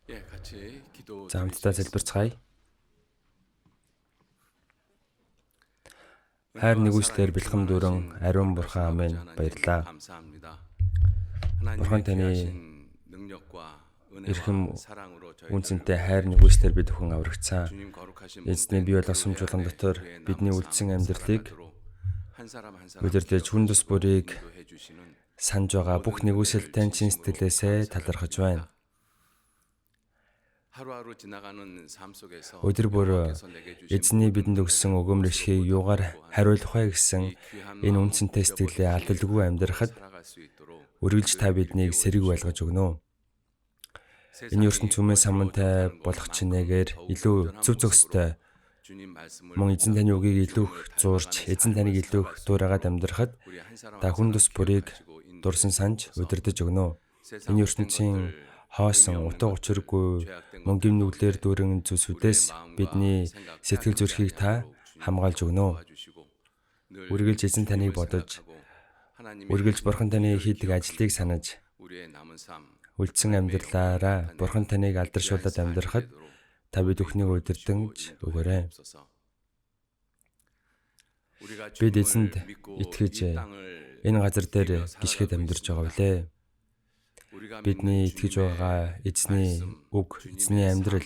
За хамтдаа залбирцгаая. Хайр нэгүслэр бэлхэм дүүрэн ариун бурхан амин баярлалаа. Бурхан таны эрхэм үнцэнтэй хайр нэгүслэр бид бүхэн аврагцсан. Эзний бие болгосон чуулган дотор бидний үлдсэн амьдралыг удирдах хүн тус бүрийг санаж байгаа бүх нэгүсэлтэй чин сэтгэлээсээ талархаж байна. Өдөр бүр эзний бидэнд өгсөн өгөөмрөшгийг юугаар хариулах вэ гэсэн энэ үнцэнтэй сэтгэлээ алдалгүй амьдрахад үргэлж та биднийг сэрэг байлгаж өгнө. Энэ ертөнц өмнө самантай болох чинээгээр илүү зөв зохистой мөн эзэн таны үгийг илүү их зурж, эзэн таныг илүү их дуурайгаад амьдрахад та хүн тус бүрийг дурсан санж удирдах өгнө. Энэ ертөнцийн хоосон, утга учиргүй мөнгөний нүглээр дүүрэн зүйлсүүдээс бидний сэтгэл зүрхийг та хамгаалж өгнө. Үргэлж эзэн таныг бодож, үргэлж бурхан таны хийдэг ажлыг санаж, үлдсэн амьдралаараа бурхан таныг алдаршуулад амьдрахад та бид бүхнийг удирдах өгөөрэй. Бид эзэнд итгэж энэ газар дээр гიშгэд амьдарч байгаа билээ. Бидний итгэж байгаа эзний үг, эзний амьдрал,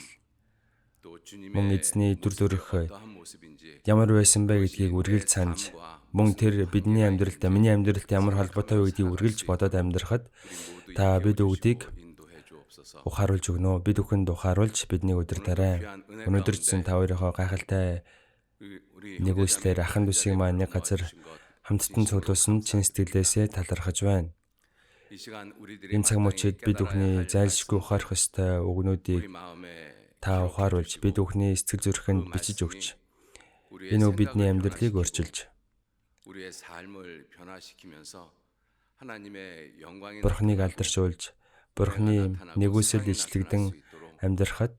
мөн эзний дүр төрх ямар байсан бэ гэдгийг үргэлж санаж, мөн тэр бидний амьдралтай, миний амьдралтай ямар холбоотой вэ гэдгийг үргэлж бодоод амьдрахад та бид бүгдийг ухааруулж өгнө. Бид бүхэнд ухааруулж биднийг удирдаарай. Өнөөдөр ч та хоёроо гайхалтай нэгүслэр ахын дүүсийг маань нэг газар хамттан цуглуулсан чин сэтгэлээсээ талархаж байна. Энэ цаг мөчид бид бүхний зайлшгүй ухаарах ёстой үгнүүдийг та ухааруулж, бид бүхний сэтгэл зүрхэнд бичиж өгч, энэ үг бидний амьдралыг өөрчилж, Бурхныг алдаршуулж, Бурхны нэгүсэл ижлэгдэн амьдрахад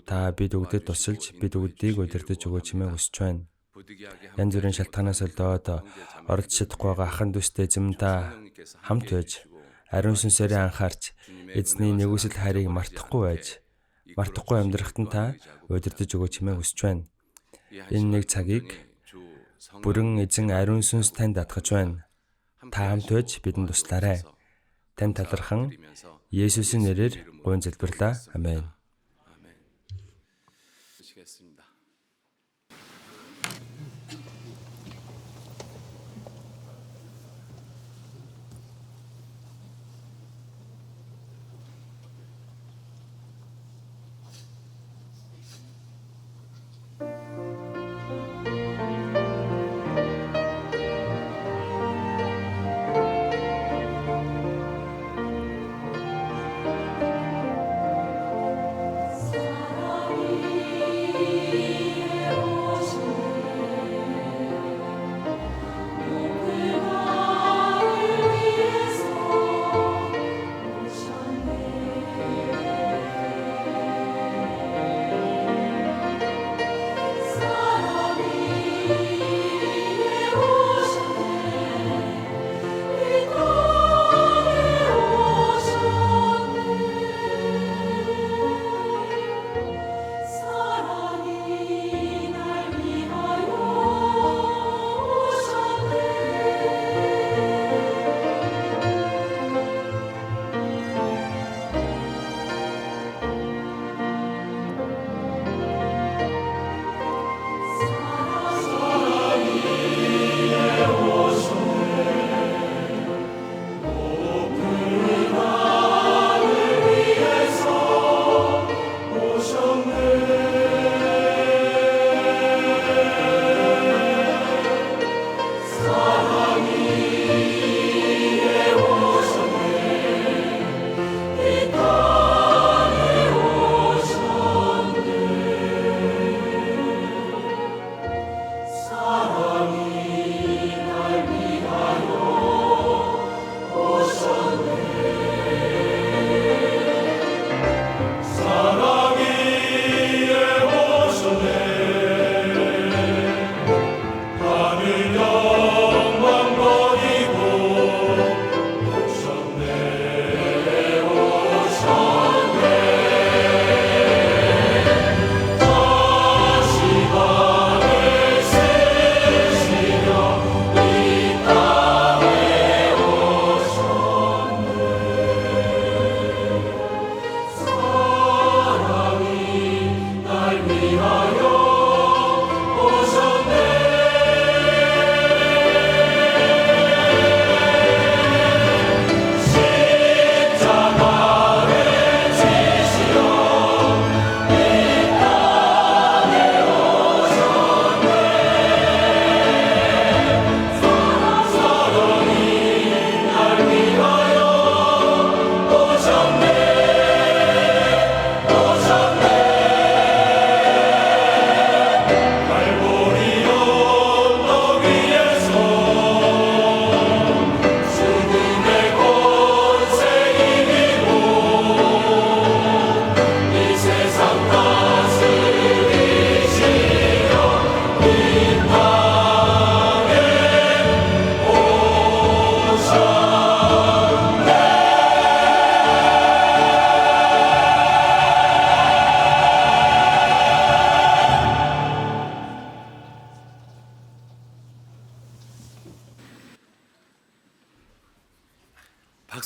та бид бүгдэд тусалж, бид бүгдийг удирдах өгөөч хэмээн хүсэж байна. Янз бүрийн шалтгаанаас болоод оролцож чадахгүй байгаа ахын дүүстэй эзэм та хамт байж, ариун сүнсээрээ анхаарч, эзний нэгүсэл хайрыг мартахгүй амьдрахад нь та удирдах өгөөч хэмээн хүсэж байна. Энэ нэг цагийг бүрэн эзэн ариун сүнс танд татгаж байна. Та хамт байж бидэнд туслаарай. Танд талархан Есүсийн нэрээр гуйн залбирлаа. Амен.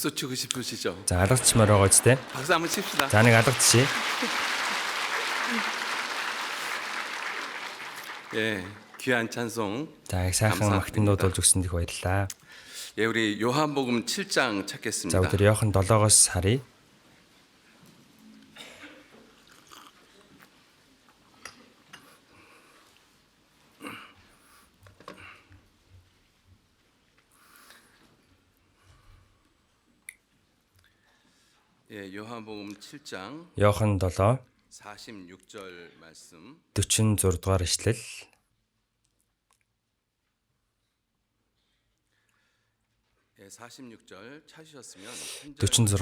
박수 치고 싶으시죠? За алгацчмаар байгаа ч те. 박수 한번 칩시다. За нэг алгацчи. 예, 귀한 찬송. За их сайхан магтандууд болж өгсөнд их баярлалаа. 예, 우리 요한복음 7장 За 찾겠습니다. өдөр Иохан 7-оос харъя. 예, 요한복음 7장 Иохан 7 46절 말씀. 46 дугаар ишлэл. 예, 46절 찾으셨으면 46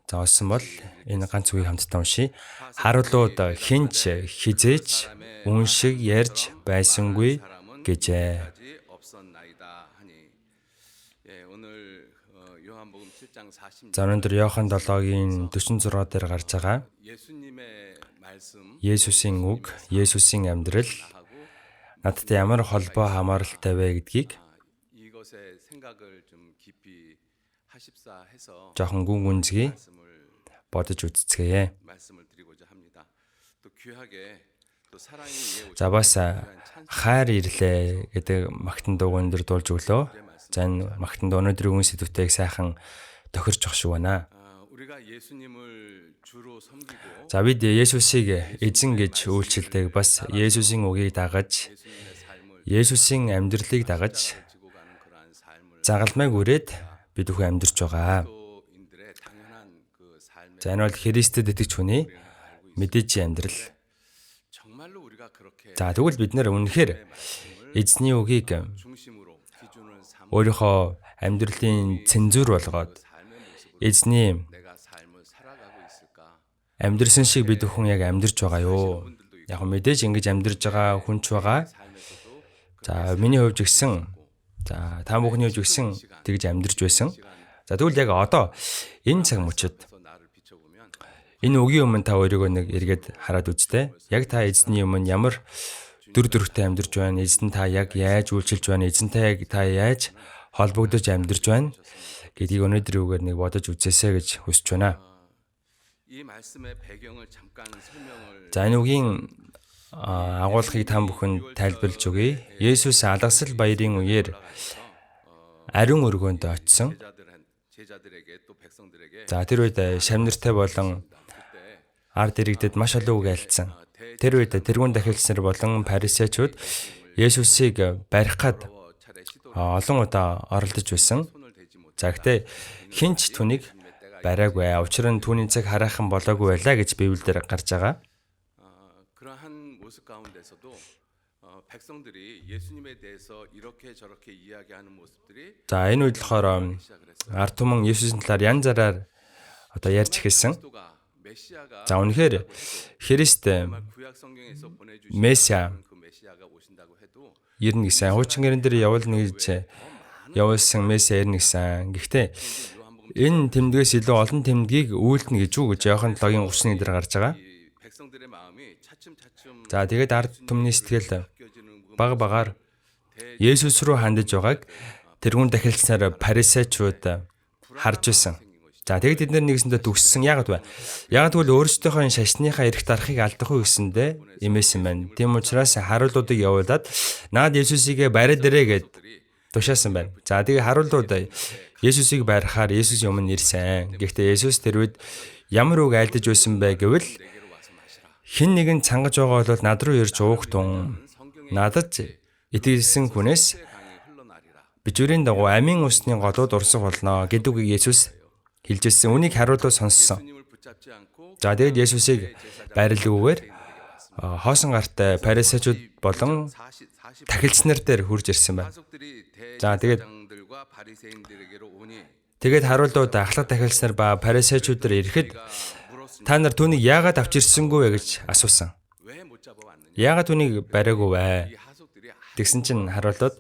за олсон бол энэ ганц үгийг хамтдаа уншийе. Харуулууд хинч хизээч үншиг ярьж байсангүй гэжээ. 없었나이다 하니. 예, 오늘 요한복음 7장 46. За өнөөдөр Иохан 7-гийн 46 дээр гарч байгаа 예수님의 말씀 Есүсийн үг, Есүсийн амьдрал надтай ямар холбоо хамааралтай вэ гэдгийг 이것의 생각을 좀 깊이 하십사 해서 жоохон гүн гүнзгий бодож үзцгээе. 말씀을 드리고자 합니다. 또 귀하게 또 사랑이 За бас хайр ирлээ гэдэг магтан дууг өндөр дуулж өглөө. За энэ магтан дуу өнөөдрийн үгэн сэдвтэйг сайхан тохирч өгш байна. 우리가 예수님을 주로 섬기고 За бид Есүсийг эзэн гэж үйлчилдэг бас Есүсийн үгийг дагаж 예수님의 삶을 Есүсийн амьдралыг дагаж 지고 가는 그러한 삶을 загалмайг үрээд бид бүхэн амьдарч байгаа. 인들의 당연한 그 삶의 За энэ бол Христэд итгэж хүний мэдээжийн амьдрал. 정말로 우리가 그렇게 За тэгвэл бид нэр үнэхээр эзний үгийг 중심으로 기준을 삼고 өөрийнхөө амьдралын цензур болгоод 삶의 모습으로 эзний 내가 삶을 살아가고 있을까? амьдрсан шиг бид бүхэн яг амьдарч байгаа юу? Яг мэдээж ингэж амьдарч байгаа хүн ч байгаа. 삶에서도 За миний хувьд гисэн за та бүхний хувьд гисэн тэгж амьдарч байсан. За тэгвэл яг одоо энэ цаг мөчид 그래서 나를 비춰보면 энэ үгийн өмнө та өөрийгөө нэг эргээд хараад үзтээ. Яг та эзний өмнө ямар дүр төрхтэй амьдарч байна? Эзэн та яг яаж үйлчилж байна? Эзэнтэй яг та яаж холбогдож амьдарч байна гэдгийг өнөөдрийн үгээр нэг бодож үзээсэй гэж хүсэж байна. 이 말씀의 배경을 잠깐 설명을 За энэ үгийн агуулгыг та бүхэнд тайлбарлаж өгье. Есүс алгасал баярын үеэр ариун өргөөнд очсон. 제자들에게 또 백성들에게 За тэр үед шамнартай болон ард иргэдэд маш олон үг альцсан. Тэр үед тэрүүн дахилч нар болон фарисеучуд Есүсийг барих гад 차례 시도 олон удаа оролдож байсан. 손을 대지 못. За гэхдээ хинч түүнийг бариаггүй. Учир нь түүний цаг хараахан болоогүй байлаа гэж Библиэлд гарч байгаа. 그러한 모습 가운데서도 백성들이 예수님에 대해서 이렇게 저렇게 이야기하는 모습들이 За энэ үед болохоор 시작을 했어요. ард түмэн Есүсийн талаар янз зараар одоо ярьж эхэлсэн. 그리스도가 메시아가 За үнэхээр Христ 정말 구약 성경에서 보내주신 메시아 그 메시아가 오신다고 해도 ирнэ гэсэн. Хуучин гэрэн дээр явуулна гэж явуулсан Месиа ирнэ гэсэн. Гэхдээ энэ тэмдгээс илүү олон тэмдгийг үйлдэнэ гэж үү гэж Иохан 7-гийн 31 дээр гарч байгаа. 이 백성들의 마음이 차츰차츰 За тэгээд ард түмний сэтгэл 바뀌어지는 бага багаар Есүс рүү хандаж байгааг тэрүүн дахилчнаар фарисеучуд харж байсан. За тэгээд тэд нар нэгсэндээ төгссөн. Яагаад вэ? Яагаад гэвэл өөрсдийнхөө шашныхаа эрх дарахыг алдахгүй гэсэндээ имээсэн байна. Тийм учраас харуулуудыг явуулаад наад Есүсийг бариад ирээ гэд тушаасан байна. За тэгээд харуулууд Есүсийг барихаар Есүсийн өмнө ирсэн. Гэхдээ Есүс тэр үед ямар үг айлдаж байсан бэ гэвэл хэн нэгэн цангаж байгаа бол над руу ирж уух тун надад итгэсэн хүнээс бичвэрийн дагуу амийн усны голууд урсах болно гэдэг үгийг Есүс хэлжсэн. Үнийг харуулуу сонссон. 예수님을 붙잡지 않고 За тэгээд Есүсийг байрлалгүйгээр хоосон гартай фарисеучуд болон 40 тахилч нар дээр хурж ирсэн байна. 사속들이 자, тэгээд 대제사장들과 바리새인들에게로 오니 Тэгээд харуулууд ахлах тахилч нар ба фарисеучуд нар ирэхэд 물었으니 та нар түүнийг яагаад авч ирсэнгүй вэ гэж асуусан. 왜 못 잡아왔느냐? Яагаад түүнийг бариагүй вэ? 이 하속들이 Тэгсэн чинь харуулууд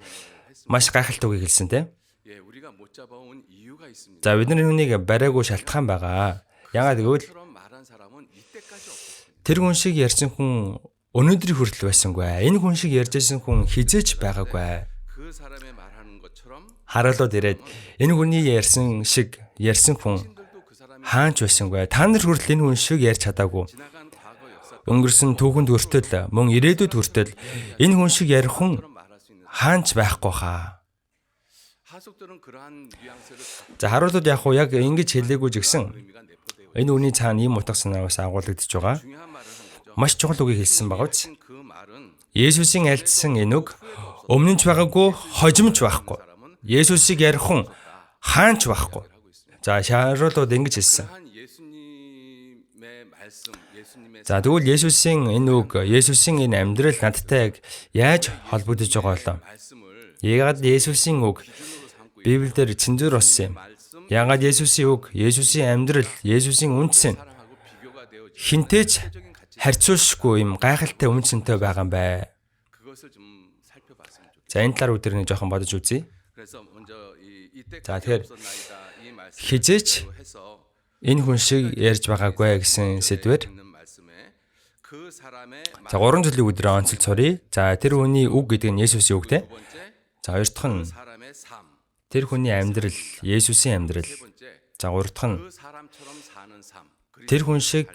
маш гайхалтай үгийг хэлсэн те. 예, 우리가 못 잡아온 이유가 있습니다. За бид нар түүнийг бариагүй шалтгаан байгаа. Яагаад гэвэл 처럼 말한 사람은 이때까지 없었습니다. тэр хүн шиг ярьсан хүн өнөөдрийн хүртэл байсангүй. Энэ хүн шиг ярьж байсан хүн хизээч байгаагүй. 그 사람의 말하는 것처럼 харуулууд ирээд энэ хүний ярьсан шиг ярьсан хүн хаанч байсангүй. Та нар хүртэл энэ хүн шиг ярьж чадаагүй. Өнгөрсөн түүхэнд хүртэл мөн ирээдүйд хүртэл энэ хүн шиг ярих хүн хаанч байхгүй хаа. За харуулууд яг ингэж хэлээгүй ч гэсэн энэ үний цаана ийм утга санааваас агуулгадж байгаа. Маш чухал үгийг хэлсэн байгаа биз. Есүсийн альцсан энэ үг өмнө нь ч байгаагүй, хожимч байхгүй. Есүсийг ярих хүн хаанч байхгүй. За харуулууд ингэж хэлсэн. За тэгвэл Есүсийн энэ үг, Есүсийн энэ амьдрал надтай яаж холбогдож байгаа болов? Яагаад Есүсийн үг Библиэлд цензур болсон юм? Яагаад Есүсийн үг, Есүсийн амьдрал, Есүсийн үндэс нь хинтээж харьцуулшгүй юм гайхалтай үнцэнтэй байгаа юм бэ? За энэ талаар өдөр нэг жоохон бодож үзье. За тэгэхээр хизээч энэ хүн шиг ярьж байгаагүй гэсэн сэдвээр за 3 жилийн өдрөө онцлж сурья. За тэр хүний үг гэдэг нь Есүсийн үг те. За хоёр дахь нь тэр хүний амьдрал, Есүсийн амьдрал. За гурав дахь нь тэр хүн шиг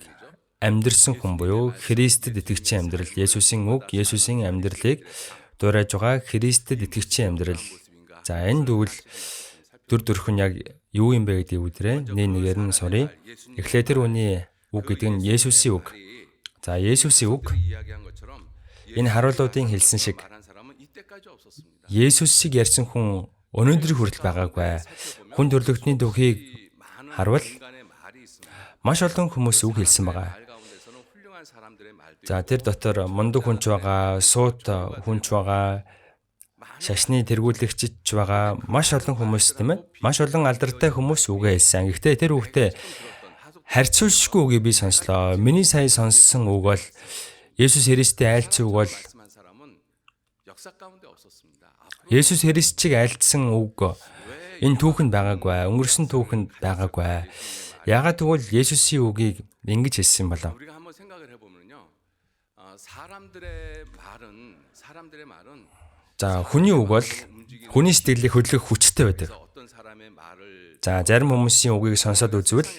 амьдрсан хүн буюу Христэд итгэгчийн амьдрал, Есүсийн үг, Есүсийн амьдралыг дуурайж байгаа Христэд итгэгчийн амьдрал. За энэ дүүл дүр төрх нь яг юу юм бэ гэдэг үдрээ нэгээр нь сурья. Эхлээд тэр хүний үг гэдэг нь Есүсийн үг. За Есүсийн үг энэ харуулуудын хэлсэн шиг Есүсийг ярьсан хүн өнөөдөр хүртэл байгаагүй. Хүн төрлөختний түүхийг харвал маш олон хүмүүс үг хэлсэн байгаа. За тэр дотор мундаг хүнч байгаа, суут хүнч байгаа, шашны тэргүүлэгчч байгаа, маш олон хүмүүс тийм ээ. Маш олон алдартай хүмүүс үгээ хэлсэн. Гэхдээ тэр үгтэй харьцуулшгүй үгийг би сонслоо. Миний сая сонссон үг бол Есүс Христтэй айлцсан үг бол Есүс Христчийг айлцсан үг энэ түүхэнд байгаагүй. Өнгөрсөн түүхэнд байгаагүй. Яагаад тэгвэл Есүсийн үгийг ингэж хэлсэн болов? За хүний үг бол хүний сэтгэлийг хөдлөх хүчтэй байдаг. За зарим хүмүүсийн үгийг сонсоод үзвэл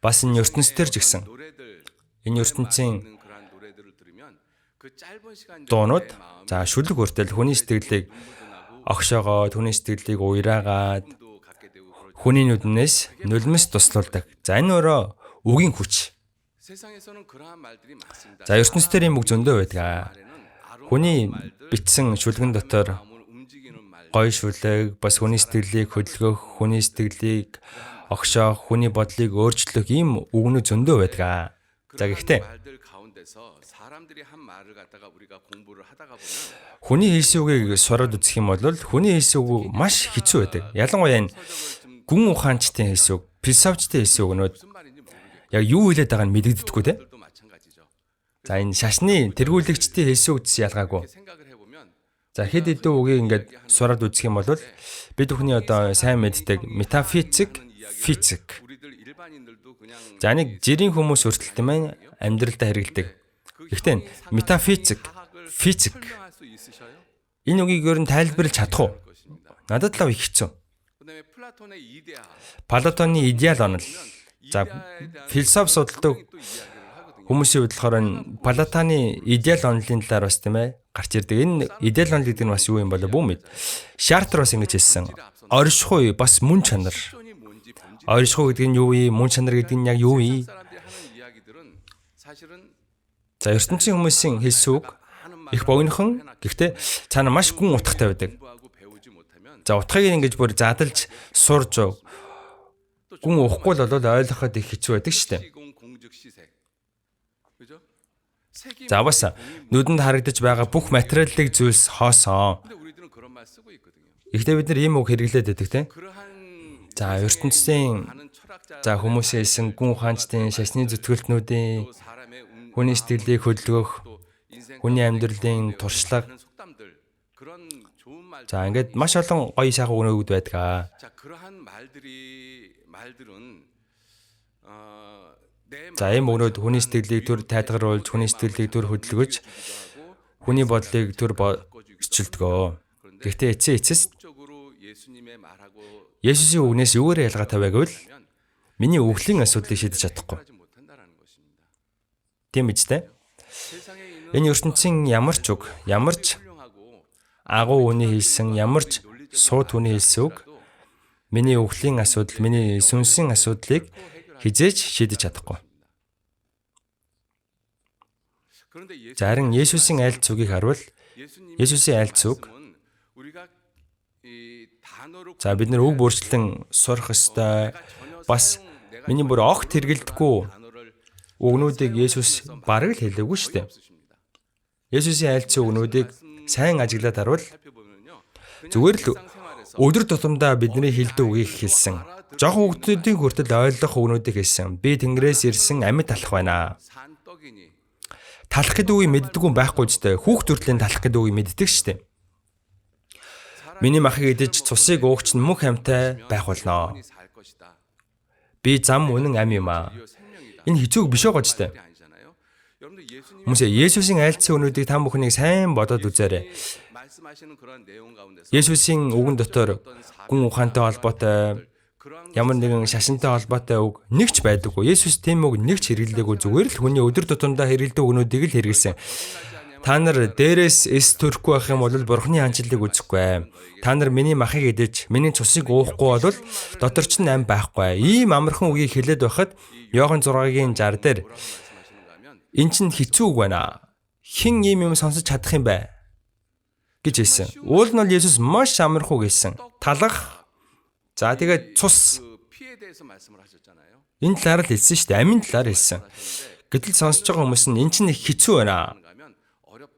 бас энэ ертөнцийн ч гэсэн энэ ертөнцийн дуунууд за шүлэг хүртэл хүний сэтгэлийг огшоогоо, хүний сэтгэлийг уяраагаад хүний нүднээс нулимс туслуулдаг. За энэ өөрөө үгийн хүч. За ертөнцийн юм үг зөндөө байдаг. Хүний бичсэн шүлгэн дотор гоё шүлэг, бас хүний сэтгэлийг хөдөлгөх, хүний сэтгэлийг огшоох, хүний бодлыг өөрчлөх ийм үгнүүд зөндөө байдаг. За гэхдээ хүний хэлсэн үгийг сураад үзэх юм бол хүний хэлсэн үг маш хэцүү байдаг. Ялангуяа энэ гүн ухаанчдын хэлсэн үг, философчдын хэлсэн үгнүүд яг юу хэлээд байгааг нь мэдэгддэггүй те. За энэ шашны тэргүүлэгчдийн хэлсэн үгс ялгаагүй. За хэд хэдэн үгийг ингээд сураад үзэх юм бол бид бүхний одоо сайн мэддэг метафизик, физик. За нэг жирийн хүмүүс хүртэл тийм ээ амьдралдаа хэрэгэлдэг. Гэхдээ метафизик, физик энэ үгийг ер нь тайлбарлаж чадах уу? Надад л их хэцүү. Платоны идеал онол. За философи судалдаг хүмүүсийн бодлохоор энэ Платоны идеал онолын талаар бас тийм ээ гарч ирдэг. Энэ идеал онол гэдэг нь бас юу юм бол бүү мэд. Шартер бас ингэж хэлсэн. Оршихуй бас мөн чанар. Оршихуй гэдэг нь юу вэ? Мөн чанар гэдэг нь яг юу вэ? За ертөнцийн хүмүүсийн хэлсэн үг их богинохон гэхдээ цаана маш гүн утгатай байдаг. За утгыг ингэж бүр задлж сурж гүн уухгүй л бол ойлгоход их хэцүү байдаг шүү дээ. За бас нүдэнд харагдаж байгаа бүх материалын зүйлс хоосон. Гэхдээ бид нар ийм үг хэрэглээд байдаг тийм. За ертөнцийн за хүмүүсийн хэлсэн гүн ухаанчдын шашны зүтгэлтнүүдийн хүний сэтгэлийг хөдөлгөх, хүний амьдралын туршлага. За ингээд маш олон гоё сайхан өгнүүд байдаг. За ийм өгнүүд хүний сэтгэлийг түр тайлгаруулж, хүний сэтгэлийг түр хөдөлгөж, хүний бодлыг түр зөрчилдөгөө. Гэхдээ эцэст Есүсийн үгнээс юугаар ялгаатай вэ гэвэл миний өвглийн асуудлыг шийдэж чадахгүй. Тийм биз дээ? Энэ ертөнцийн ямар ч үг, ямар ч агуу хүний хэлсэн, ямар ч сууд хүний хэлсэн үг миний өвглийн асуудал, миний сүнсийн асуудлыг хизээж шийдэж чадахгүй. Зарим Есүсийн айлц үгийг харуул. Есүсийн айлц үг. За бид нар үг өөрчлөн сурах ёстой. Бас миний бүр огт хэрэгэлдэхгүй үгнүүдийг Есүс бараг л хэлээгүй шүү дээ. Есүсийн айлцсан үгнүүдийг сайн ажиглаад харуул. Зүгээр л өдөр тутамдаа бидний хэлдэг үгийг хэлсэн. Жохон хүүхдүүдийн хүртэл ойлгох үгнүүдийг хэлсэн. Би Тэнгэрээс ирсэн амьд талах байна. Талах гэдэг үгийг мэддэггүй байхгүй ч дээ. Хүүхд төрлийн талах гэдэг үгийг мэддэг шүү дээ. Миний махыг идэж цусыг уугч нь мөнх амьтай байх болно. Би зам үнэн ам юм аа. Энэ хэцүү биш байгаа ч дээ. Хүмүүсээ Есүсийн айлцсан үнүүдийг та бүхнийг сайн бодоод үзээрэй. Есүсийн үгэн дотор гүн ухаантай холбоотой ямар нэгэн шашинтай холбоотой үг нэг ч байдаггүй. Есүс тийм үг нэг ч хэрэглээгүй. Зүгээр л хүний өдөр тутамдаа хэрэглэдэг үгнүүдийг л хэрэглэсэн. Та нар дээрээс эс төрөхгүй байх юм бол Бурхны хаанчлалыг үзэхгүй. Та нар миний махыг идэж, миний цусыг уухгүй бол дотор ч ам байхгүй. Ийм амархан үгийг хэлээд байхад Иохан 6-гийн 60 дээр эн чинь хэцүү үг байна. Хэн ийм юм сонсож чадах юм бэ? гэж хэлсэн. Уул нь бол Есүс маш амархан үг хэлсэн. Талах. За тэгээд цус. Энэ талаар л хэлсэн шүү дээ. Амийн талаар хэлсэн. Гэтэл сонсож байгаа хүмүүс нь эн чинь их хэцүү байна.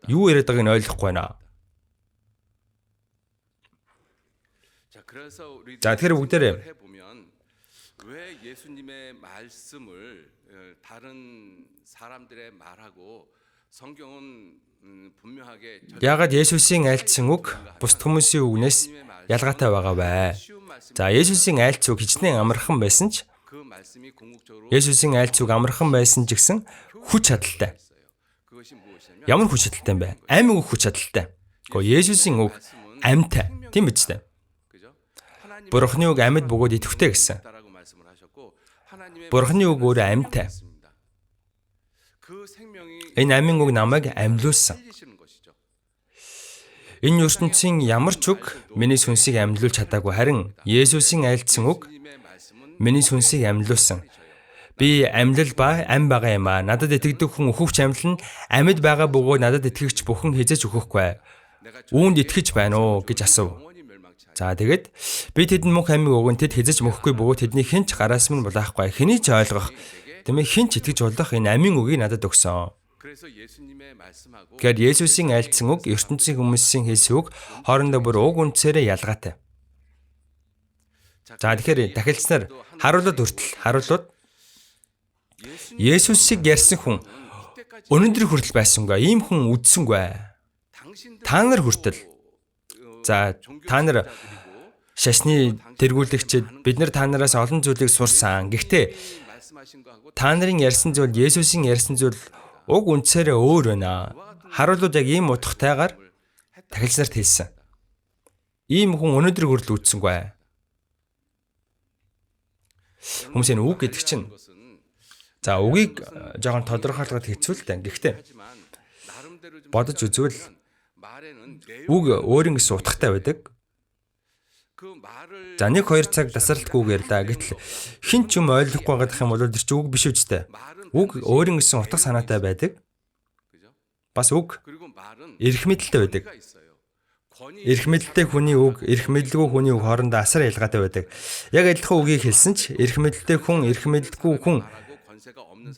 Юу яриад байгааг нь ойлгохгүй байна. За тэгэхээр бүгдээрээ яагаад Есүсийн айлцсан үг бусд хүмүүсийн үгнээс ялгаатай байгаа вэ? За Есүсийн айлц үг хичнээн амархан байсан ч Есүсийн айлц үг амархан байсан ч гэсэн хүч чадалтай. Ямар хүч чадалтай юм бэ? Амийн үг хүч чадалтай. Гэхдээ Есүсийн үг амьтай. Тийм биз дээ? Бурхны үг амьд бөгөөд идэвхтэй гэсэн. Бурхны үг өөрөө амьтай. Энэ амийн үг намайг амьлуулсан. Энэ ертөнцийн ямар ч үг миний сүнсийг амьлуулж чадаагүй. Харин Есүсийн айлцсан үг миний сүнсийг амьлуулсан. Би амьлал ба ам байгаа юм аа. Надад итгэдэг хүн өөхөвч амьлна. Амьд байгаа бөгөөд надад итгэгч бүхэн хизэж өгөхгүй. Үүнд итгэж байна уу гэж асуув. За тэгээд би тэдэнд мөнх амийг өгөн тэд хизэж мөхгүй бөгөөд тэдний хинч гараас минь булаахгүй. Хэний ч ойлгох. Тэмээ хинч итгэж болох энэ амийн үгийг надад өгсөн. Гэвч Есүсийн айлцсан үг ертөнцийн хүмүүсийн хэлсэн үг хоорондоо бүр уг үнцээрээ ялгаатай. За тэгэхээр дахилцсанаар харуулууд Есүсийг ярьсан хүн өнөөдөр хүртэл байсангүй. Ийм хүн үдсэнгүй. Та нар хүртэл. За та нар шашны тэргүүлэгчид бид нар та нараас олон зүйлийг сурсан. Гэхдээ та нарын ярьсан зүйл Есүсийн ярьсан зүйл уг үнцээрээ өөр байна. Харуулууд яг ийм утгатайгаар дахилцсанаар хэлсэн. Ийм хүн өнөөдөр хүртэл үдсэнгүй. Хүмүүсийн үг гэдэг чинь за үгийг жоохон тодорхойлоход хэцүү л дээ. Гэхдээ бодож үзвэл үг өөрийн гэсэн утгатай байдаг. За 1-2 цаг тасралтгүйгээр да. Гэтэл хин ч юм ойлгохгүй байгаа юм бол тэр чинь үг биш үстэй. Үг өөрийн гэсэн утга санаатай байдаг. Бас үг эрх мэдэлтэй байдаг. Эрх мэдэлтэй хүний үг, эрх мэдэлгүй хүний үг хоорондоо асар ялгаатай байдаг. Яг адилхан үгийг хэлсэн ч эрх мэдэлтэй хүн, эрх мэдэлгүй хүн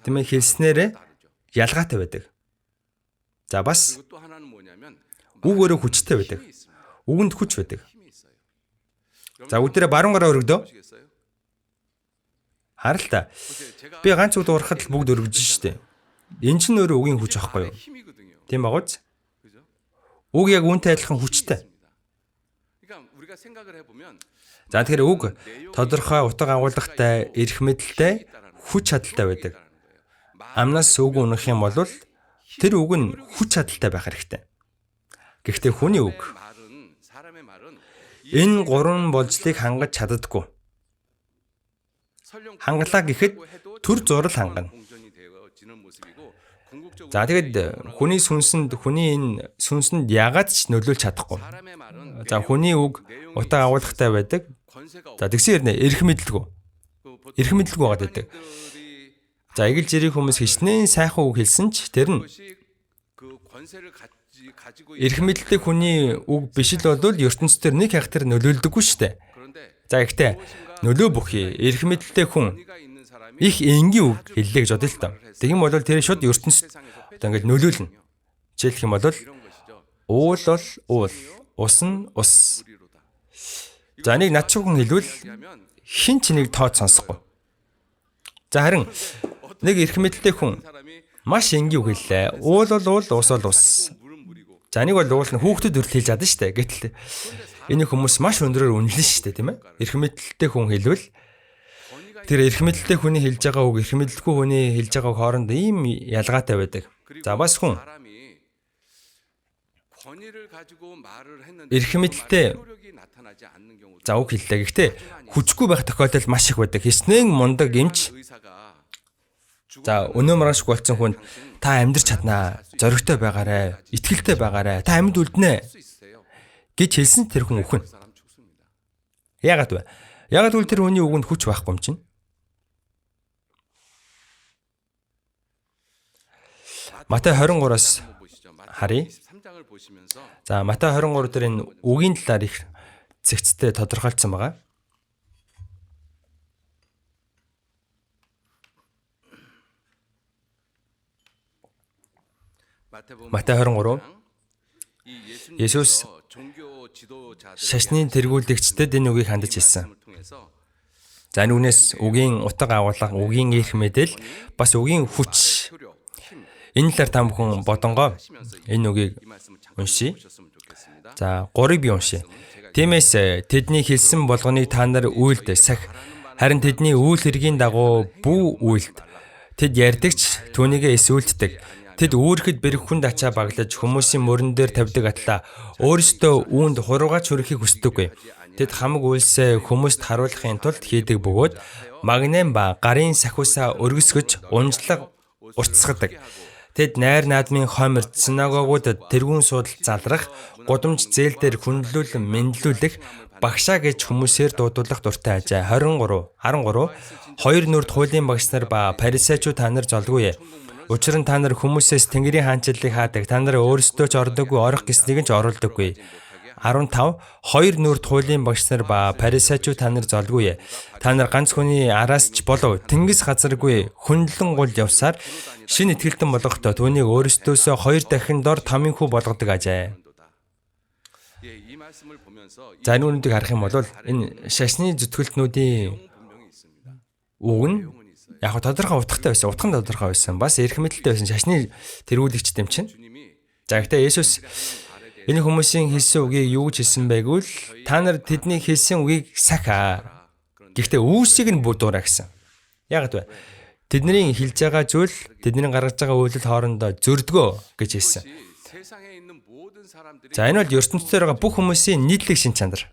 тэмээ хэлснээрээ ялгаатай байдаг. За бас үг өөрөө хүчтэй байдаг. Үгэнд хүч байдаг. За үдэрэ баруун гараа өргөдөө. Хараа л та. Би ганц үг дуурахад л бүгд өргөж штэ. Энэ ч нөр үгийн хүч аахгүй юу? Тийм багууз. Үг яг үүнтэй адилхан хүчтэй. За тэгэхээр үг тодорхой утга агуулгатай, эрх мэдэлтэй, хүч чадалтай байдаг. Амнаас үг унах юм бол тэр үг нь хүч чадалтай байх хэрэгтэй. Гэхдээ хүний үг Энэ гурван болжлыг хангаж чаддаггүй. Хангалаа гэхэд төр зурал хангана. За тэгэд хүний сүнсэнд ягаад ч нөлөөлж чадахгүй. За хүний үг утга агуулгатай байдаг. За тэгсэн хэрнээ эрх мэдлгүй. Эрх мэдлгүй байгаа гэдэг. За эгэл жирийн хүмүүс хичнээн сайхан үг хэлсэн ч тэр нь эрх мэдэлтэй хүний үг биш л болвол ертөнцийн нэг хягтар нөлөөлдөггүй шүү дээ. За ихтэй нөлөө бүхий эрх мэдэлтэй хүн их энгийн үг хэллээ гэж бодъё л тоо. Тэгм бол тэр шууд ертөнцид одоо ингээд нөлөөлнө. Жишээлх юм бол уул бол уул, ус нь ус. За нэг над шиг хүн хэлвэл хин ч нэг тоод сонсохгүй. За харин нэг эрх мэдэлтэй хүн маш энгийн үг хэллээ. Уул бол уул, ус бол ус. За нэг бол уул нь хүүхдүүд хүртэл хэлж чадсан шүү дээ. Гэтэл энэ хүмүүс маш өндрөөр үнэлнэ шүү дээ, тийм ээ. Эрх мэдэлтэй хүн хэлвэл тэр эрх мэдэлтэй хүний хэлж байгаа үг, эрх мэдэлгүй хүний хэлж байгаа хооронд ийм ялгаатай байдаг. За бас хүн эрх мэдэлтэй за үг хэллээ. Гэхдээ хүчгүй байх тохиолдол маш их байдаг. Хичнээн мундаг эмч за өнөө маргааш болсон хүнд та амьдрч чаднаа, зоригтой байгаарай, итгэлтэй байгаарай, та амьд үлднэ гэж хэлсэн тэр хүн үхэн. Яагаад вэ? Яагаад гэвэл тэр хүний үгэнд хүч байхгүй юм чинь. Матай 23-аас харъя. За Матай 23 дээр энэ үгийн талаар их зэгцтэй тодорхойлцсон байгаа. Матай 23 Есүс шашны тэргүүлэгчдэд энэ үгийг хандаж хэлсэн. За энэ үгнээс үгийн утга агуулга, үгийн эрх мэдэл, бас үгийн хүч. Энэ талаар та бүхэн бодонгоо энэ үгийг уншия. За 3-ыг би уншия. Тиймээс тэдний хэлсэн болгоныг та нар үйлд сах. Харин тэдний үйл хэргийн дагуу бүү үйлд тэд ярьдагч түүнийгээ эсвүүлддэг. Тэд үүрэхэд бэрх хүнд ачаа баглаж хүмүүсийн мөрөн дээр тавьдаг атлаа өөрсдөө үүнд хуруугач хүрэхийг хүсдэггүй. Тэд хамаг үйлсээ хүмүүст харуулахын тулд хийдэг бөгөөд магнем ба гарын сахиусаа өргөсгөж унжлаг уртсгадаг. Тэд найр наадмын хомер синагогуудад тэргүүн суудалд залрах, гудамж зээл дээр хүндлүүлэн мэдлүүлэх, багшаа гэж хүмүүсээр дуудуулах дуртай ажээ. 13 Хоёр нүрд хуулийн багш нар ба фарисеучуд та нар золгүй. Учир нь та нар хүмүүсээс Тэнгэрийн хаанчлалыг хаадаг. Та нар өөрсдөө ч ордоггүй, орох гэснийг ч оруулдаггүй. 15 Хоёр нүрд хуулийн багш нар ба фарисеучуд та нар золгүй. Та нар ганц хүний араас ч болов тэнгис газаргүй хөндлөн гул явсаар шинэ итгэлтэн болгохдоо түүнийг өөрсдөөсөө 2 дахин дор томын хүү болгодог ажээ. За энэ үнүүдийг харах юм бол энэ шашны зүтгэлтнүүдийн үг нь яг тодорхой утгатай байсан, утган тодорхой байсан. Бас эрх мэдэлтэй байсан шашны тэргүүлэгчтэй юм чинь. За гэхдээ Есүс энэ хүмүүсийн хэлсэн үгийг юу гэж хэлсэн бэ гэвэл та нар тэдний хэлсэн үгийг сахаа. Гэхдээ үүсийг нь будуураа гэсэн. Яагаад вэ? Тэдний хэлж байгаа зүйл, тэдний гаргаж байгаа үйлдэл хоорондоо зөрдгөө гэж хэлсэн. За энэ бол ертөнцийн байгаа бүх хүмүүсийн нийтлэг шин чанар.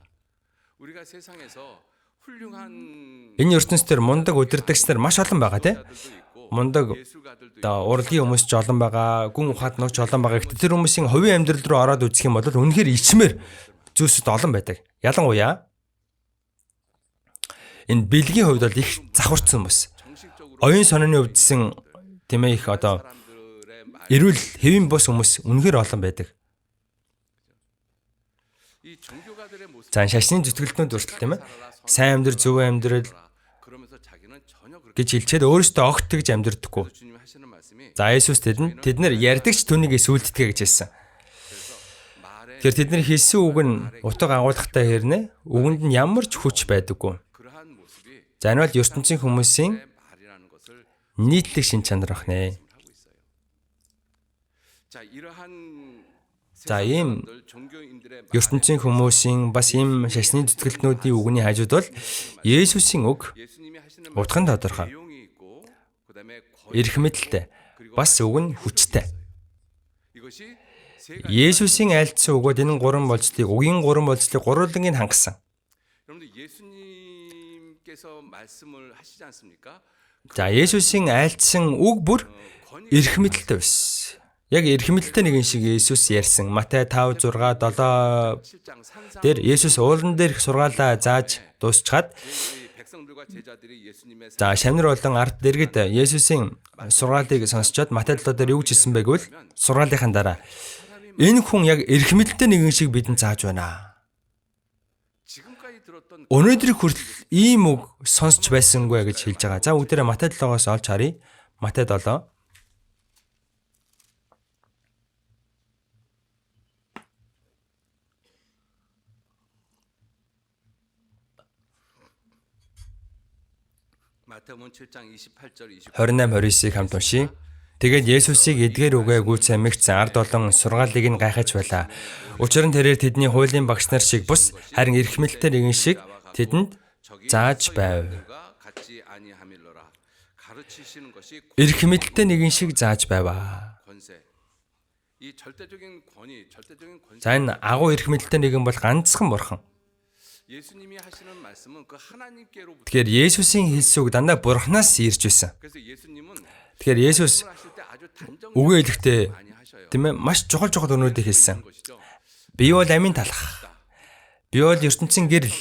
Энэ ертөнцийн мундаг удирдагч нар маш олон байгаа тийм. Мундаг урлагийн хүмүүс ч олон байгаа, гүн ухаатнууд ч олон байгаа. Гэхдээ тэр хүмүүсийн хувийн амьдрал руу ороод үзэх юм бол үнэхээр ичмэр зүйлсүүд олон байдаг. Ялангуяа энэ бэлгийн хувьд бол их завхарцсан хүмүүс. Оюун санааны өвдсөн тийм ээ их одоо эрүүл хэвийн бос хүмүүс үнэхээр олон байдаг. За шашны зүтгэлтнүүд хүртэл тийм ээ сайн амьдрал, зөв амьдрал гэж хэлчихэд өөрөөсөө огт гэж амьдрдаггүй. За Есүс тэднэр ярьдагч түүнийг эсвүүлддэг гэж хэлсэн. Тэгэхээр тэдний хэлсэн үг нь утга агуулгатай хэрнээ үгэнд нь ямар ч хүч байдаггүй. За энэ бол ертөнцийн хүмүүсийн нийтлэг шин чанар ахнэ. За ийм ертөнцийн хүмүүсийн бас ийм шашны зүтгэлтнүүдийн үгний хажууд бол Есүсийн үг утган тодорхой. Эрх мэдэлтэй. Бас үг нь хүчтэй. 이것이 세 가지. Есүсийн айлдсан өгөөд энэ гурван болцлыг үгийн гурван болцлыг гурвуулангийн хангасан. 여러분들 예수님께서 말씀을 하시지 않습니까? За Есүсийн айлдсан үг бүр эрх мэдэлтэй байсан. Яг эрх мэдэлтэй нэгэн шиг Есүс ярьсан. Матай 5, 6, 7 7장 산상 дээр Есүс уулан дээрх сургаалаа зааж дуусчаад 백성들과 제자들이 예수님의 за шамнар болон ард дэргэд Есүсийн сургаалыг сонсчоод Матай 7 дээр юу гэж хэлсэн бэ гэвэл сургаалынхаа дараа энэ хүн яг эрх мэдэлтэй нэгэн шиг бидэнд зааж байна. 지금까지 들었던 Өнөөдрийг хүртэл ийм үг сонсч байсангүй гэж хэлж байгаа. За бүгдээрээ Матай 7-оос олж харъя. Матай 7. 마태복음 7장 28절 28-29-ыг хамт уншийе. Тэгээд Есүсийг эдгээр үгээ гүйцэн мэгцэн ард олон сургаалыг нь гайхаж байлаа. Учир нь тэрээр тэдний хуулийн багш нар шиг бус харин эрх мэдэлтэй нэгэн шиг тэдэнд зааж байв. 같지 아니함일러라. 가르치시는 것이 Эрх мэдэлтэй нэгэн шиг зааж байваа. 권세. 이 절대적인 권위, 절대적인 권세. За энэ агуу эрх мэдэлтэй нэгэн бол ганцхан бурхан. 예수님이 하시는 말씀은 그 하나님께로부터. Тэгэхээр Есүсийн хэлсэн үг дандаа бурханаас ирж байсан. 그래서 예수님은 Тэгэхээр Есүс 하실 때 아주 단정 үгээ хэлэхдээ 많이 하셔요. тийм ээ маш чухал өнүүдийг хэлсэн. 것이죠. Би бол амийн талах. Би бол ертөнцийн гэрэл.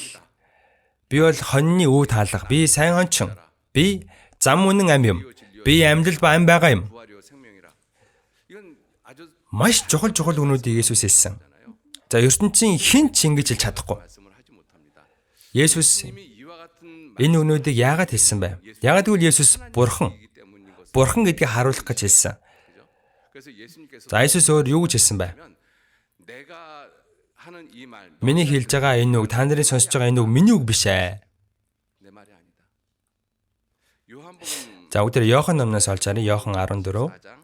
Би бол хоньны үе таалга. Би сайн хончин. Би зам үнэн ам юм. Би амьдал ба ам байгаа юм. 부활이요 생명이라. 이건 아주 Маш чухал өнүүдийг Есүс хэлсэн. За ертөнцийн хэн ч ингэж хэлж чадахгүй. 말씀을 하지 못합니다. Есүс 이미 이와 같은 энэ өнүүдийг яагаад хэлсэн бэ? Яагаад гэвэл Есүс бурхан. 말이기 때문인 것을. Бурхан гэдгийг харуулах гэж хэлсэн. 그래서 예수님께서 За Есүс өөр юу гэж хэлсэн бэ? 내가 하는 이 말, Миний хэлж байгаа энэ үг, та нарын сонсож байгаа энэ үг миний үг биш ээ. 내 말이 아니다. 요한복음 За бүгд Иохан номноос олж харъя. Иохан 14. 4장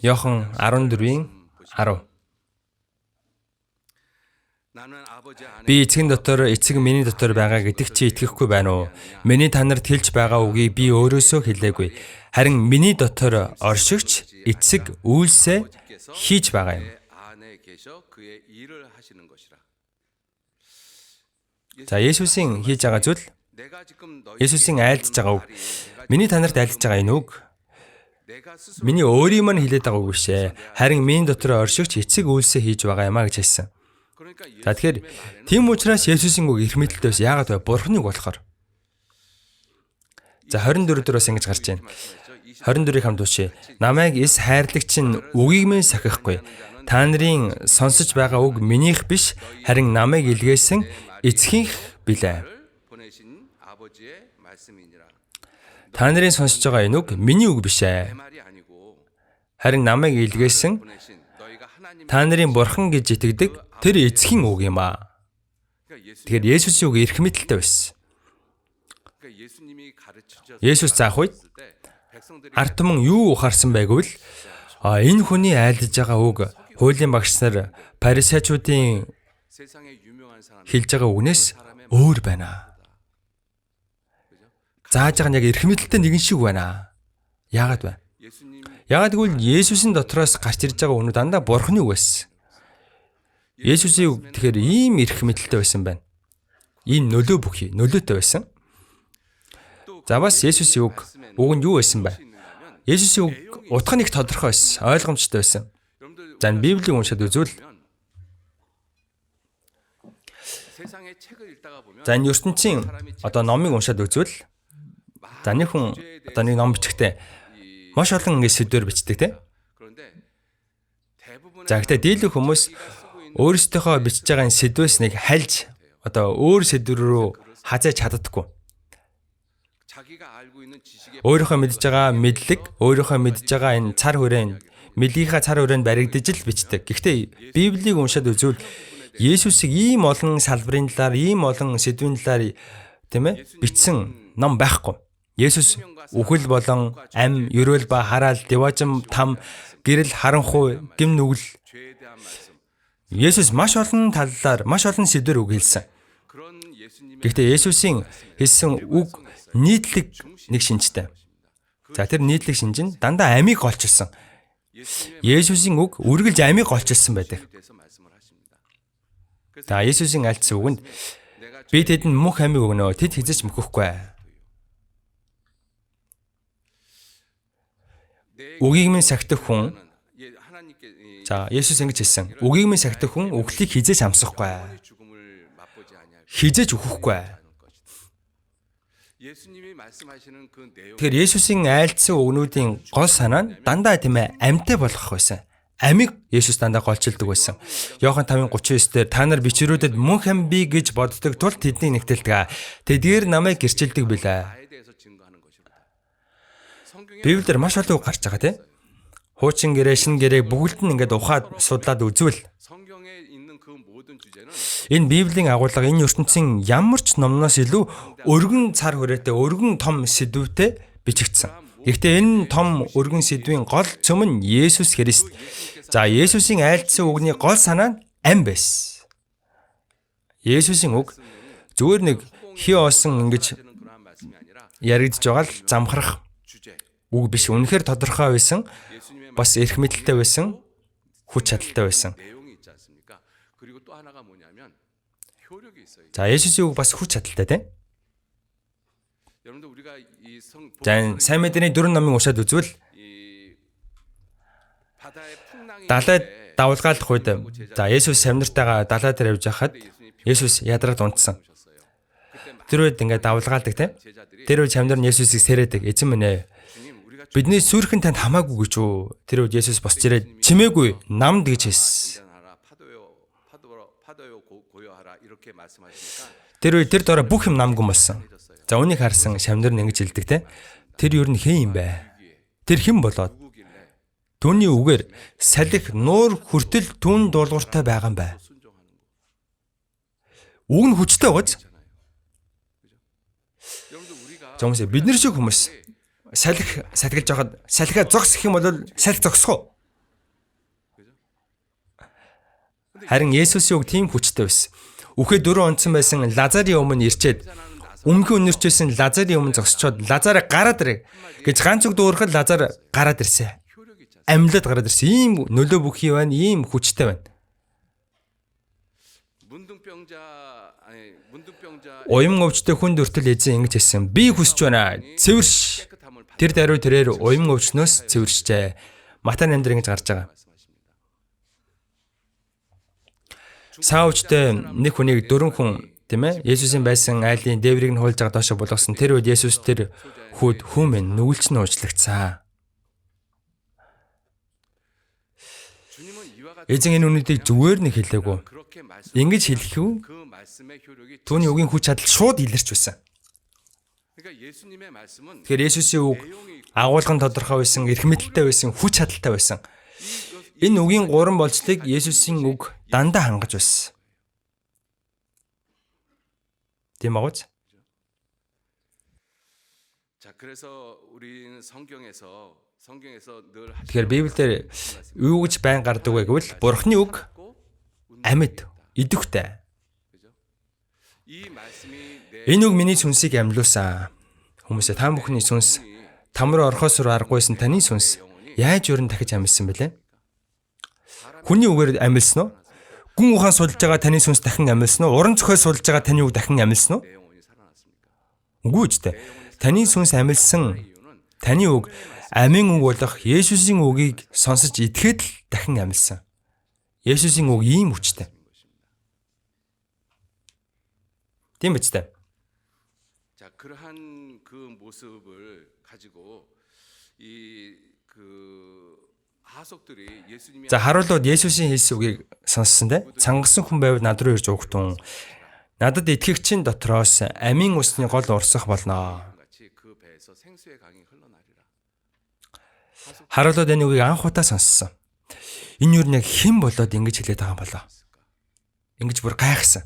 Иохан 14-ийн 10. Би эцгийн дотор, эцэг миний дотор байгаа гэдэгт чи итгэхгүй байна уу? Миний та нарт хэлж байгаа үгийг би өөрөөсөө хэлээгүй. Харин миний дотор оршигч эцэг үйлсээ хийж байгаа юм. 안에 계셔 그의 일을 하시는 것이라. За Есүсийн хийж байгаа зүйл, 내가 지금 너희 Есүсийн айлдж байгаа үг. Миний та нарт айлдж байгаа энэ үг 내가 스스로 миний өөрийн маань хэлээд байгаа үг биш ээ. Харин миний дотор оршигч эцэг үйлсээ хийж байгаа юм а гэж хэлсэн. 그러니까 За тэгэхээр тийм учраас Есүсийн үг эрх мэдэлтэй байсан. Яагаад вэ? Бурханыг болохоор. За 24 дээрээс ингэж гарч байна. 24-ийг хамт уншъя. Намайг эс хайрлагч нь үгийг минь сахихгүй. Та нарын сонсож байгаа үг минийх биш, харин намайг илгээсэн эцгийнх билээ. 보내신 아버지의 말씀이니라. Та нарын сонсож байгаа энэ үг миний үг биш 내 ээ. 말이 아니고 Харин намайг илгээсэн 보내신 너희가 하나님. та нарын бурхан гэж итгэдэг тэр эцгийн үг юм аа. Тэгэхээр Есүсийн үг эрх мэдэлтэй байсан. 그러니까 예수님이 가르치셨을 Есүс заах үед 때 백성들이 ард түмэн юу ухаарсан байг вэ? Энэ хүний айлдж байгаа үг хуулийн багш нар фарисеучуудын 세상에 유명한 사람 хэлж байгаа үгнээс өөр байна. Зааж байгаа нь яг эрх мэдэлтэй нэгэн шиг байна. Яагаад вэ? 예수님 Яагаад гэвэл Есүсийн дотроос гарч ирж байгаа үнүүд дандаа бурхны үг байсан. Есүсийн үг тэгэхээр ийм эрх мэдэлтэй байсан байна. Энэ нөлөө бүхий, нөлөөтэй байсан. За бас Есүсийн үг нь юу байсан бэ? Есүсийн үг утга нэг тодорхой байсан, ойлгомжтой байсан. 여러분들 За энэ Библийг уншаад үзвэл 세상의 책을 읽다가 보면 за энэ ертөнцийн одоо номыг уншаад үзвэл за нэг хүн одоо нэг ном бичихтэй маш олон ингэ сэдвэр бичдэг тийм. 그런데 대부분의 За гэхдээ дийлэх хүмүүс өөрсдийнхөө бичиж байгаа энэ сэдвээс нэг хальж одоо өөр сэдв рүү хазааж чаддаггүй. 자기가 알고 있는 지식의 Өөрийнхөө мэдж байгаа мэдлэг, өөрийнхөө мэдж байгаа энэ цар хүрээнд мэдлэгийнхаа цар хүрээнд баригдаж л бичдэг. Гэхдээ Библийг уншаад үзвэл Есүсийг ийм олон салбарын талаар, ийм олон сэдвийн талаар тийм ээ бичсэн ном байхгүй. Есүс үхэл болон ам, ерөөл ба хараал, деважим, там, гэрэл, харанхуй, гим нүгэл 죄에 대한 말씀. Есүс маш олон талаар маш олон сэдвээр үг хэлсэн. 그런 예수님의 Гэхдээ Есүсийн хэлсэн үг нийтлэг нэг шинжтэй. За тэр нийтлэг шинж нь дандаа амийг голчилсан. 예수님의 Есүсийн үг үргэлж амийг голчилсан байдаг. 대해서 말씀을 하십니다. За Есүсийн альцсан үгэнд 내가 би тэдэнд мөнх амийг өгнө. Тэд хэзээ ч мөхөхгүй. Үгийг минь сахидах хүн 하나님께 за Есүс ингэж хэлсэн. Үгийг минь сахидах хүн үхлийг хизээж амсахгүй. 죽음을 맛보지 아니할 Хизээж үхэхгүй. 예수님이 말씀하시는 그 내용 Тэгэхээр Есүсийн айлдсан үгнүүдийн гол санаа нь дандаа тийм ээ амьтаа болгох байсан. Амийг Есүс дандаа голчилдог байсан. Иохан 5:39 дээр та нар бичрүүдэд мөнх ам бий гэж боддог тул тэдний нэгтэлдэг. Тэдгээр намайг гэрчилдэг билээ. 나에 대해서 증거하는 것입니다. 성경에 Библиэр маш олон үг гарч байгаа тийм. Хуучин гэрээ, шин гэрээ бүгд нь ингээд ухаад судлаад үзвэл 성경에 있는 그 모든 주제는 энэ Библийн агуулга энэ ертөнцийн ямар ч номноос илүү өргөн цар хүрээтэй, өргөн том сэдвүүтэй бичигдсэн. Гэхдээ энэ том өргөн сэдвийн гол цөм нь Есүс Христ. За Есүсийн айлдсан үгний гол санаа нь ам байсан. Есүсийн үг зүгээр нэг хий ooсон ингэж 하시는 그러한 말씀이 아니라 яригдж байгаа л замхрах 주제. үг биш. Үнэхээр тодорхой байсан, 예수님의 бас эрх мэдэлтэй байсан, хүч чадалтай байсан. 내용이 있지 않습니까? 그리고 또 하나가 뭐냐면 효력이 있어요. За Есүсийн үг бас хүч чадалтай тийм. 여러분들 우리가 이성 За сайн мэдээний 4 номын уншаад үзвэл 이 바다의 풍랑이 далайд давлгаалдах үед за Есүс самнартайгаа далай дээр явж байхад Есүс ядраад унтсан. Тэр үед ингээд давлгаалдаг тийм. Тэр үед самнар нь Есүсийг сэрээдэг. Эзэн минь ээ. 주님 우리가 Бидний сүрхэн танд хамаагүй гэж үү? Тэр үед Есүс босч ирээд чимээгүй намд гэж хэлсэн. 인전하라 파도요 고요하라 이렇게 말씀하시니까 Тэр үед тэр дорой бүх юм намгүй болсон. За үнийг харсан самнар нь ингэж хэлдэг тийм. Тэр юу н хэн юм бэ? Тэр хэн болоод 누구길래 түүний үгээр салхи нуур хүртэл түүн дуулууртай байгаа юм бай. 순종하는 거 Үг нь хүчтэй гоц. 있잖아요. 그죠? 여러분들 우리가 Жомсоо бид нар шиг хүмүүс салхи сатгалж байхад салхиа зогсох юм бол салхи зогсох уу? Харин Есүсийн үг тийм хүчтэй байсан. Үхээ 4 онцсон байсан Лазарын өмнө ирчээд өмнөхөн өнөрчөөсөн Лазарын өмнө зогсчоод Лазараа гараад ирээ гэж ганц үг дуурахад Лазар гараад ирсэн. 효력이 있지 않습니까? Амьлаад гараад ирсэн. Ийм нөлөө бүхий байна, ийм хүчтэй байна. 문둥병자 Уян өвчтэй хүнд өртөл эзэн ингэж хэлсэн. Би хүсэж байна. Цэвэрш. 깨끗함을 받 Тэр даруй тэрээр уян өвчнөөс цэвэршжээ. Матай намдэр ингэж гарч байгаа. 말씀하십니다. Саавчтай нэг хүнийг 4 хүн тийм ээ Есүсийн байсан айлын дээврийг нь хуулж байгаа доошо болгосон. Тэр үед Есүс тэр хүүд хүмүн нүгэлч нь уучлагдсан. 주님은 이와 같은 Эзэн энэ үнүүдийг зүгээр нэг хэлээгүй. 그렇게 말씀 Ингэж хэлэхүү 그 말씀의 효력이 түүний үгийн хүч чадал шууд илэрч байсан. 그러니까 예수님의 말씀은 Тэгэхээр Есүсийн үг 내용이 агуулгын тодорхой байсан, эрх мэдэлтэй байсан, хүч чадалтай байсан. Энэ үгийн гурван болцлыг Есүсийн үг дандаа хангаж байсан. Тийм агууч? 자 그래서 우리는 성경에서 늘 Тэгэхээр Библиэр юу гэж байн гардаг вэ гэвэл Бурхны үг амьд, идэвхтэй. 이 말씀이 내 Энэ үг миний сүнсийг амьлуулсан. Хүмүүсээ та бүхний сүнс там руу орхосоор аргагүйсэн таны сүнс яаж өрн дахиж амьдсан бэлээ? Хүний үгээр амьдсан уу? Гүн ухаан сулж байгаа таны сүнс дахин амьдсан уу? Уран зохиол сулж байгаа таны үг дахин амьдсан уу? 내 영혼이 살아났습니까? Үгүй ч дээ. Таны сүнс амьдсан 이유는 таны үг амийн үг болох Есүсийн үгийг сонсож итгэхэд л дахин амьдсан. Есүсийн үг ийм хүчтэй. Тийм биз дээ. 자 그러한 그 모습을 가지고 이 그 하석들이 예수님이 За харуулууд Есүсийн хэлсэн үгийг сонссон дээ. Цангасан хүн байвал над руу ирж угтун. Надад итгэгчийн дотроос амийн усны гол урсах болно. 같이 그 배에서 생수의 강이 흘러나리라. Харуулууд энэ үгийг анх удаа сонссон. Энэ юу нэг хэн болоод ингэж хэлээд байгаа юм болоо. Ингэж бүр гайхсан.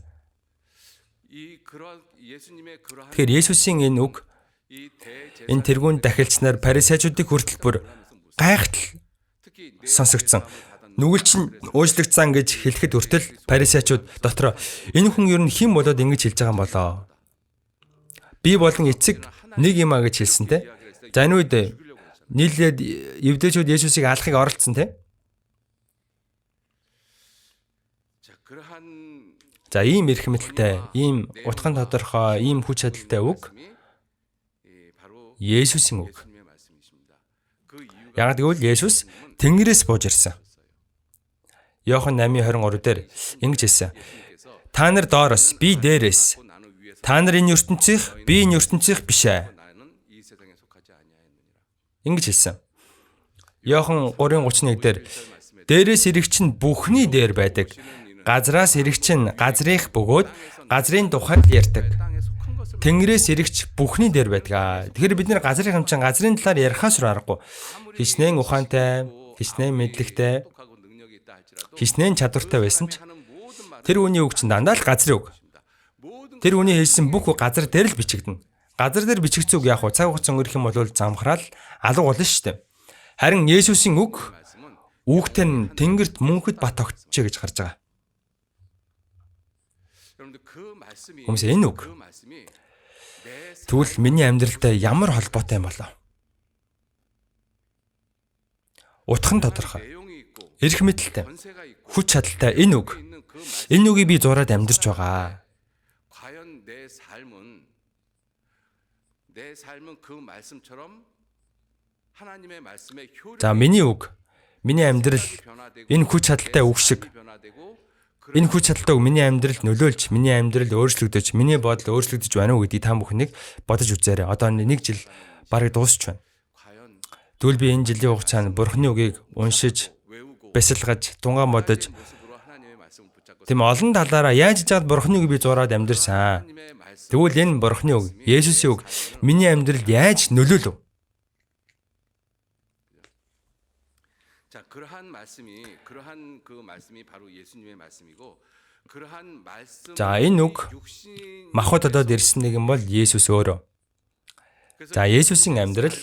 이 그러한 예수님의 그러한 Тэгэхээр Есүсийн энэ үг 이 대제사 энэ тэргүүнд дахилчнаар фарисеучуудыг хүртэл бүр гайхтал 특히 내 сонсогдсон. нүгэлч нь уучлагдсан гэж хэлэхэд хүртэл фарисеучуд дотор энэ хүн ер нь хэн болоод ингэж хэлж байгаа юм болоо? Би болон эцэг нэг юм а гэж хэлсэн те. За энэ үед нийлээд евдээчүүд Есүсийг алахыг оролцсон те. За ийм эрх мэдэлтэй, ийм утхан тодорхой, ийм хүч чадалтай үг Есүсийн үг. Яг гэвэл Есүс Тэнгэрээс бууж ирсэн. Иохан 8:23 дээр ингэж хэлсэн. Та нар доороос, би дээрээс. Та нар энэ ертөнцийнх, би энэ ертөнцийнх биш ээ. Ингэж хэлсэн. Иохан 3:31 дээр дээрээс ирэгч нь бүхний дээр байдаг. Газраас ирэгч нь газрынх бөгөөд газрын тухайд ярьдаг. Тэнгэрээс ирэгч бүхний дээр байдаг. Тэгэхээр бид нэр газрын хэмжээ газрын талаар ярихаас аргагүй. Хичнээн ухаантай, хичнээн мэдлэгтэй, хичнээн чадвартай байсан ч тэр үний үг чинь дандаа л газрын үг. Тэр үний хэлсэн бүх үг газар дээр л бичигдэнэ. Газар дээр бичигдсэн үг яг хуу цаг хугацаа өнгөрөх юм бол замхраал алга болно шүү дээ. Харин Есүсийн үг үгтэй нь тэнгэрт мөнхөд бат огтчээ гэж гарч байгаа. Хүмүүс энэ үг тэгвэл миний амьдралтай ямар холбоотой юм болоо? Утхан тодорхой, эрх мэдэлтэй, хүч чадалтай энэ үг. Энэ үгийг би зураад амьдарч байгаа. За миний үг, миний амьдрал энэ хүч чадалтай үг шиг. Энэ хүч чадалтай үг миний амьдралд нөлөөлж, миний амьдрал өөрчлөгдөж, миний бодол өөрчлөгдөж байна уу гэдгийг та бүхнийг бодож үзээрэй. Одоо нэг жил бараг дуусч байна. Тэгвэл би энэ жилийн хугацаанд Бурхны үгийг уншиж, бясалгаж, тунгаан бодож тийм олон талаараа яаж жаад Бурхны үгийг би зураад амьдэрсэн. Тэгвэл энэ Бурхны үг, Есүсийн үг миний амьдралд яаж нөлөөлөв? За энэ үг махбод одоод ирсэн нэг юм бол Есүс өөрөө. За Есүсийн амьдрал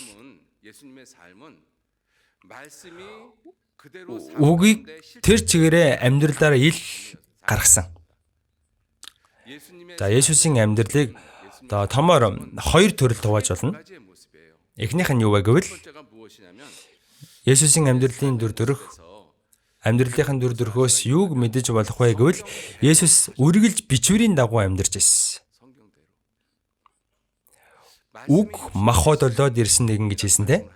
үгийг тэр чигээрээ амьдралаараа ил гаргасан. За Есүсийн амьдралыг одоо томоор хоёр төрөлд хувааж болно. Эхнийх нь юу вэ гэвэл Есүсийн амьдралын дүр төрх, амьдралынхаа дүр төрхөөс юуг мэдэж болох вэ гэвэл Есүс үргэлж бичвэрийн дагуу амьдарч ирсэн. Үг махбод олоод ирсэн нэгэн гэж хэлсэн те.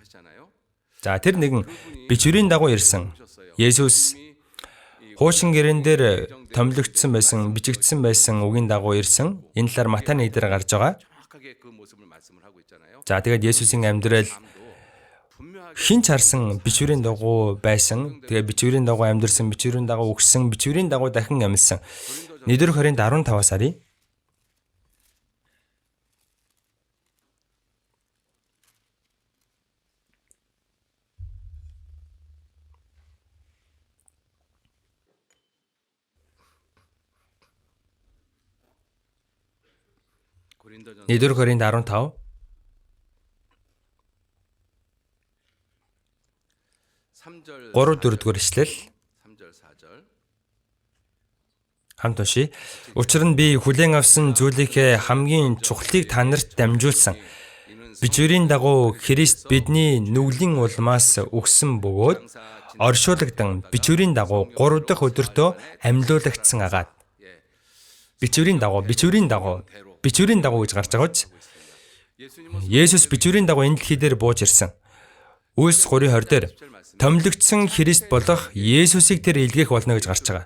За тэр нэгэн бичвэрийн дагуу ирсэн. Есүс хуучин гэрэн дээр томилогдсон байсан, бичигдсэн байсан үгийн дагуу ирсэн. Энэ талаар Матай 1 дээр гарч байгаа. За тэгээд Есүсийн амьдрал хин ч харсан бичвэрийн дагуу байсан. Тэгээд бичвэрийн дагуу амьдэрсэн, бичвэрийн дагуу өгсөн, бичвэрийн дагуу дахин амьсан. Нийдэр 20-15-аас харъя. Нийдэр 20-15 3-4 эшлэл хамт уншия. Учир нь би хүлээн авсан зүйлийнхээ хамгийн чухлыг та нарт дамжуулсан. Бичвэрийн дагуу Христ бидний нүглийн улмаас өгсөн бөгөөд оршуулагдан бичвэрийн дагуу 3 дахь өдөртөө амьлуулагдсан агаад. Бичвэрийн дагуу гэж гарч байгаа ч Есүс бичвэрийн дагуу энэ дэлхий дээр бууж ирсэн. Үйлс 3:20 дээр томилогдсон Христ болох Есүсийг тэр илгээх болно гэж гарч байгаа.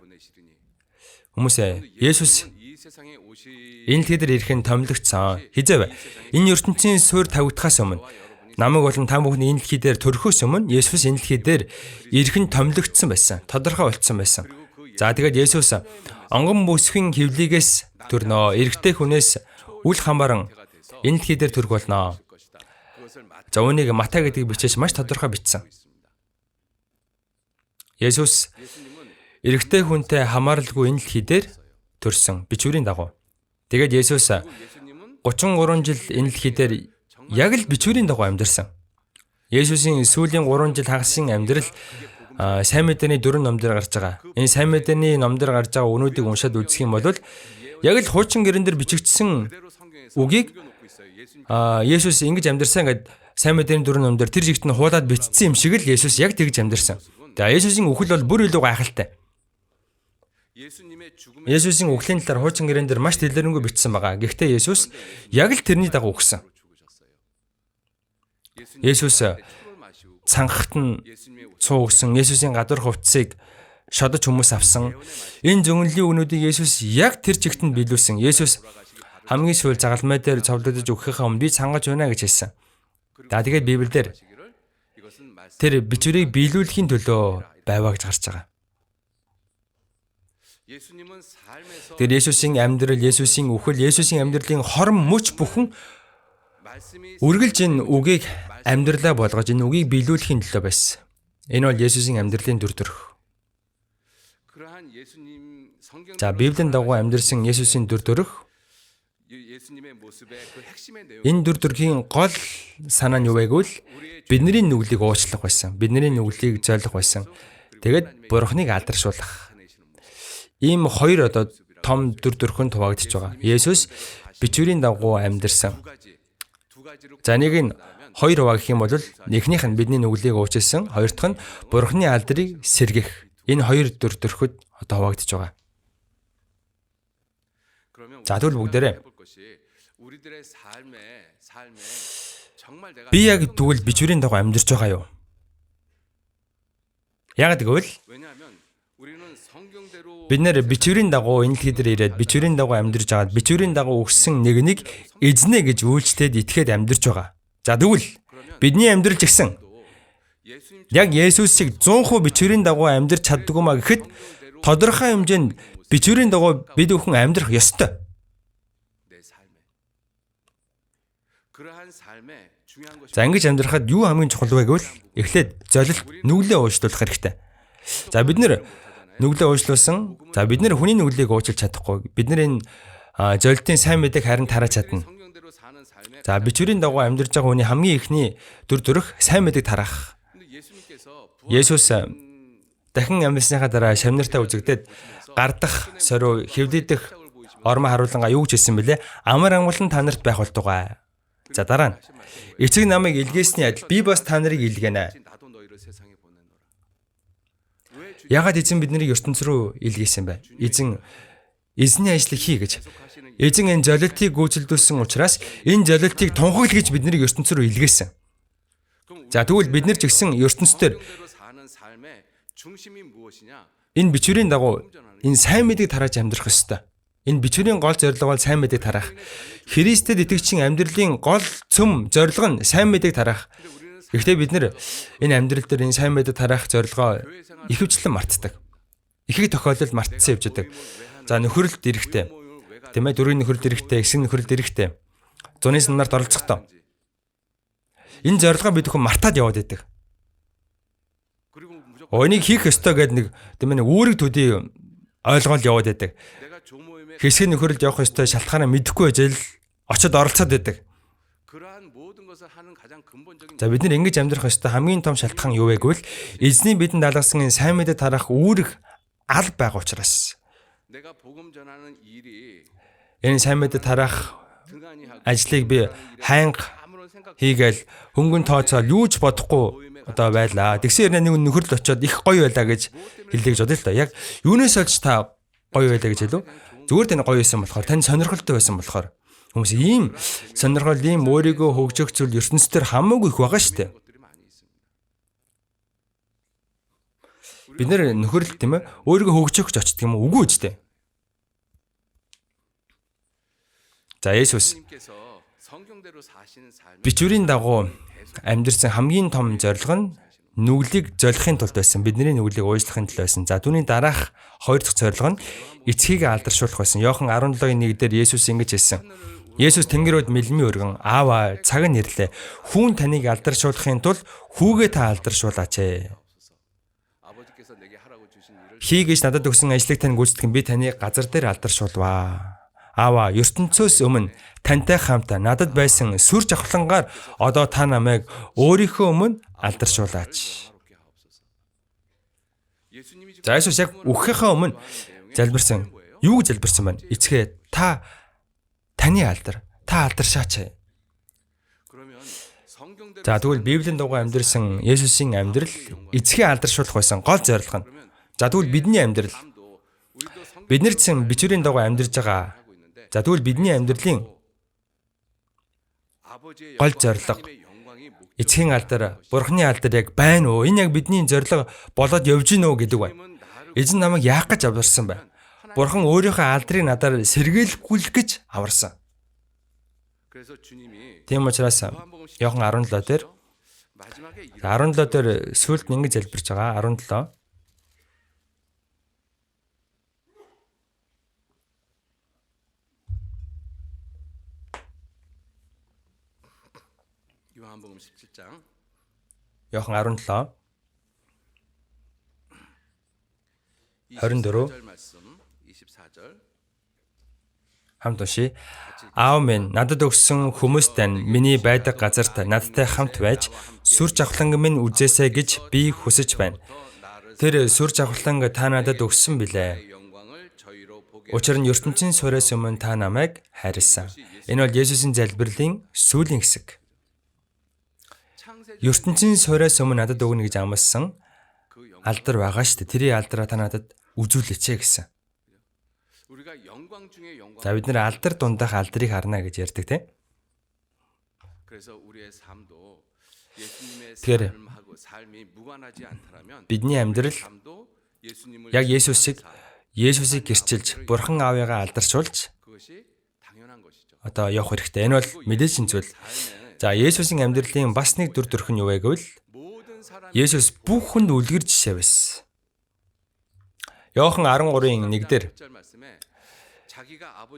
Хүмүүсээ Есүс энэ дэлхий дээр ирэх нь томилогдсон. Хизээв. Энэ ертөнцийн суурь тавигдахаас өмнө намайг болон та бүхний энэ дэлхий дээр төрөхөөс өмнө Есүс энэ дэлхий дээр ирэх нь томилогдсон байсан. Тодорхой болцсон байсан. За тэгээд Есүс онгон бүсгийн хөвлийгээс төрнөө. Эрэгтэй хүнээс үл хамааран энэ дэлхий дээр төрөх болно. За үүнийг Матай гэдэг бичээс маш тодорхой бичсэн. Есүс эрэгтэй хүнтэй хамааралгүй энэ дэлхий дээр төрсөн бичвэрийн дагуу. Тэгээд Есүс 33 жил энэ дэлхий дээр яг л бичвэрийн дагуу амьдарсан. Есүсийн сүүлийн 3 жил хагасын амьдрал сайн мэдээний 4 ном дээр гарч байгаа. Энэ сайн мэдээний ном дээр гарч байгаа үнүүдийг уншаад үзэх юм бол яг л хуучин гэрэн дээр бичигдсэн үгийг Есүс ингэж амьдэрсэн гэдэг сайн мэдээний 4 ном дээр тэр жигт нь хуулаад бичсэн юм шиг л Есүс яг тэгж амьдэрсэн. За Есүсийн үхэл бол бүр илүү гайхалтай. Есүсийн үхлийн талаар хуучин гэрэн дээр маш дэлгэрэнгүй бичсэн байгаа. Гэхдээ Есүс яг л тэрний дагуу үхсэн. Есүс цангахт нь цуугсан, Есүсийн гадуур хувцсыг шодож хүмүүс авсан. Энэ зөвнөлийн үнүүдийг Есүс яг тэр чигт нь биелүүлсэн. Есүс хамгийн сүүл загалмай дээр цовдлогдож өгөхийнхаа өмнө би цангаж байна гэж хэлсэн. За тэгээд Библиэлд тэр бичвэрийг биелүүлэхийн төлөө байваа гэж гарч байгаа. Тэр Есүсийн амьдрал, Есүсийн үхэл, Есүсийн амьдралын хором мөч бүхэн үргэлж энэ үгийг амьдралаа болгож энэ үгийг биелүүлэхийн төлөө байсан. Энэ бол Есүсийн амьдралын дүр төрх. За Библийн дагуу амьдрсан Есүсийн дүр төрх. Энэ дүр төрхийн гол санаа нь юу вэ гэвэл бидний нүглийг уучлах байсан. Бидний нүглийг зойлох байсан. Тэгээд Бурхныг алдаршуулах. Ийм хоёр том дүр төрхөнд хуваагдж байгаа. Есүс бичвэрийн дагуу амьдэрсэн. За нэг нь хоёр хуваа гэх юм бол эхнийх нь бидний нүглийг уучлсан, хоёр дахь нь Бурхны алдрыг сэргэх. Энэ хоёр дүр төрхөд хуваагдж байгаа. За тэгвэл бүгдээрээ би яг тэгвэл бичвэрийн дагуу амьдарч байгаа юу? Яг тэгвэл бид нэр бичвэрийн дагуу энэ дэлхий дээр ирээд бичвэрийн дагуу амьдарч байгаад бичвэрийн дагуу өгсөн нэгнийг эзнэ гэж үйлчлээд итгээд амьдарч байгаа. За тэгвэл бидний амьдрал жигсэн яг Есүсийг 100% бичвэрийн дагуу амьдарч чаддгүй маа гэхэд тодорхой хэмжээнд бичвэрийн дагуу бид бүхэн амьдрах ёстой. За ингэж амьдрахад юу хамгийн чухал вэ гэвэл эхлээд золилт нүглээ уучлуулах хэрэгтэй. За бид нэр нүглээ уучлуулсан. За бид нэр хүний нүглийг уучлах чадахгүй. Бид нэр энэ золилтын сайн мэдээг харин тарааж чадна. За бичвэрийн дагуу амьдарч байгаа хүний хамгийн ихний дүр төрх сайн мэдээг тараах. Есүс дахин амьсныхаа дараа шавнартаа үзэгдээд гардах, сориу, хэвлэдэх ормоо харуулнгаа юу гэж хэлсэн бэлээ? Амар амгалан та нарт байх болтугай. За дараа нь эцэг намайг илгээсний адил би бас та нарыг илгээнэ. Ягаад эзэн биднийг ертөнц рүү илгээсэн бэ? Эзний ажлыг хий гэж. Эзэн энэ золилтыг гүйцэлдүүлсэн учраас энэ золилтыг тунхаглаж биднийг ертөнц рүү илгээсэн. За тэгвэл бид нар ч гэсэн ертөнцийн энэ бичвэрийн дагуу энэ сайн мэдээг тарааж амьдрах ёстой. Энэ бичвэрийн гол зорилго бол сайн мэдээг тараах. Христэд итгэгчийн амьдралын гол цөм зорилго нь сайн мэдээг тараах. Гэхдээ бид нэр энэ амьдрал дээр энэ сайн мэдээг тараах зорилгоо ихэвчлэн мартдаг. Ихэнх тохиолдолд мартсан явж байдаг. За нөхөрлөлт эрэхтэй. Тийм ээ, дөрвийн нөхөрлөлт эрэхтэй, эсрэг нөхөрлөлт эрэхтэй. Зуны санаарт оролцохдоо. Энэ зорилгоо бид бүхэн мартаад яваад байдаг. Энийг хийх ёстой гэдэг нэг тийм ээ үүрэг төдий ойлгоол яваад байдаг. Хэсгийн нөхөрлөлд явах ёстой шалтгаанаа мэдэхгүй байж л очиод оролцоод байдаг. За бид нар ингэж амьдрах ёстой хамгийн том шалтгаан юу вэ гэвэл эзний бидэнд даалгасан энэ сайн мэдээ тараах үүрэг ал байгаа учраас. Энэ сайн мэдээ тараах ажлыг би хайнга хийгээл хөнгөн тооцоол юу ч бодохгүй байлаа. Тэгсэн хэрнээ нэг нөхөрлөл очиод их гоё байлаа гэж хэллээ гэж бодъё л та. Яг юунаас олж та гоё байлаа гэж хэлв? Зүгээр тань гоё байсан болохоор, тань сонирхолтой байсан болохоор хүмүүс ийм сонирхол, ийм өөрийгөө хөгжих зүйл ертөнцийн хамаагүй их байгаа шүү дээ. Бид нэр нөхөрлөлт тийм ээ өөрийгөө хөгжих гэж очдөг юм уу? Үгүй ч дээ. За Есүс бичвэрийн дагуу амьдрсан хамгийн том зорилго нь нүглийг золихын тулд байсан. Бидний нүглийг уучлахын тулд байсан. За түүний дараах хоёр дахь зорилго нь эцгийг алдаршуулах байсан. Иохан 17:1 дээр Есүс ингэж хэлсэн. Есүс Тэнгэрүүд мэлмийн өргөн аава цаг нь ирлээ. Хүүн таныг алдаршуулахын тулд хүүгээ та алдаршуулаач. Хий гэж надад өгсөн ажлыг тань гүйцэтгэн би таныг газар дээр алдаршуулваа. Аава ертөнцөөс өмнө тантай хамт надад байсан сүр жавхлангаар одоо та намайг өөрийнхөө өмнө алдаршуулаач. За Есүс яг үхэхээ өмнө залбирсан. Юу гэж залбирсан байна? Эцгээ таны алдар, та алдаршаач. За тэгвэл Библийн дагуу амьдрсан Есүсийн амьдрал эцгээ алдаршуулах байсан гол зорилго нь. За тэгвэл бидний амьдрал бид нар ч бичвэрийн дагуу амьдарж байгаа. За тэгвэл бидний амьдралын гол зорилго эцгийн алдар, Бурхны алдар яг байна уу? Энэ яг бидний зорилго болоод явж гинөө гэдэг байна. Эзэн намайг яах гэж аварсан бэ? Бурхан өөрийнхөө алдрыг надаар сэргийлэхгүй гэж аварсан. Тийм учраас Иохан 17 дээр 17 дээр сүлд нь ингэж залбирч байгаа. 17 요한복음 17장 Иохан 17 24 24절 말씀 24절 хамт уншия. Аав минь надад өгсөн хүмүүст тань миний байдаг газарт надтай хамт байж сүр жавхланг минь үзээсэй гэж би хүсэж байна. Тэр сүр жавхланг та надад өгсөн билээ. Учир нь ертөнцийн сураас өмнө та намайг хайрлсан. Энэ бол Есүсийн залбирлын сүүлийн хэсэг. ертөнцийн сураас өмнө надад өгнө гэж амласан алдар байгаа шүү дээ. Тэрийн алдраа та надад үзүүлээч гэсэн. За бид нэр алдар дундах алдрыг харна гэж ярьдаг тийм. Тэгэхээр бидний амьдрал яг Есүсийг гэрчилж, Бурхан Аавыгаа алдаршуулж одоо явах хэрэгтэй. Энэ бол мэдээжин зүйл. За Есүсийн амьдралын бас нэг дүр төрх нь юу вэ гэвэл Есүс бүх хүнд үлгэр жишээ байсан. Иохан 13-ын 1-дэр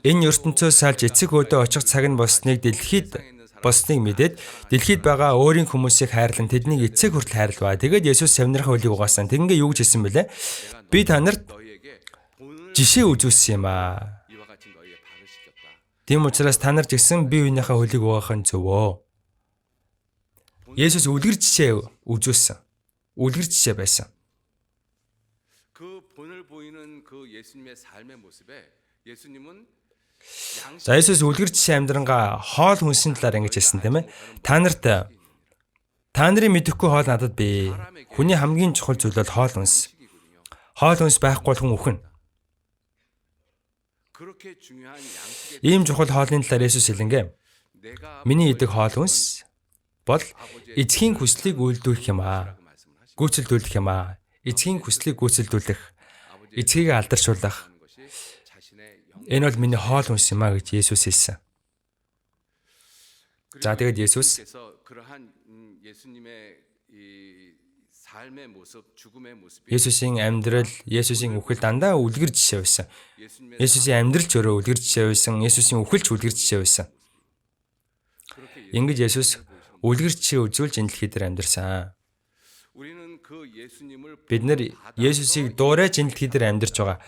энэ ертөнцөөс салж эцэг өөдөө очих цаг нь босныг мэдээд дэлхийд байгаа өөрийн хүмүүсийг хайрлан тэднийг эцэг хүртэл хайрлаваа. Тэгээд Есүс савнырахын хөлийг угаасан. Тэгингээ юу гэж хэлсэн бэлээ? Би та нарт жишээ үзүүлсэн юм аа. Тийм учраас та нар ч гэсэн бие биенийхээ хөлийг угаах нь зөвөө. Есүс үлгэр жишээ үзүүлсэн. Үлгэр жишээ байсан. За Есүс үлгэр жишээ амьдрангаа хоол хүнсний талаар ингэж хэлсэн тийм ээ. Та нарын мэдэхгүй хоол надад бий. Хүний хамгийн чухал зүйл бол хоол хүнс. Хоол хүнс байхгүй бол хүн үхэн. Ийм чухал хоолны талаар Есүс хэлэнгээ. Миний идэг хоол хүнс бол эцгийн хүслийг үйлдүүлэх юм аа. Гүйцэлдүүлэх юм аа. Эцгийн хүслийг гүйцэлдүүлэх, эцгийг алдаршуулах. Энэ бол миний хоол хүнс юм аа гэж Есүс хэлсэн. За тэгээд Есүс Есүсийн амьдрал, Есүсийн үхэл дандаа үлгэр жишээ байсан. Есүсийн амьдрал ч өөрөө үлгэр жишээ байсан. Есүсийн үхэл ч үлгэр жишээ байсан. Ингэж Есүс үлгэр жишээ үзүүлж энэ дэлхий дээр амьдарсан. Бид нэр Есүсийг дуурайж энэ дэлхий дээр амьдарч байгаа.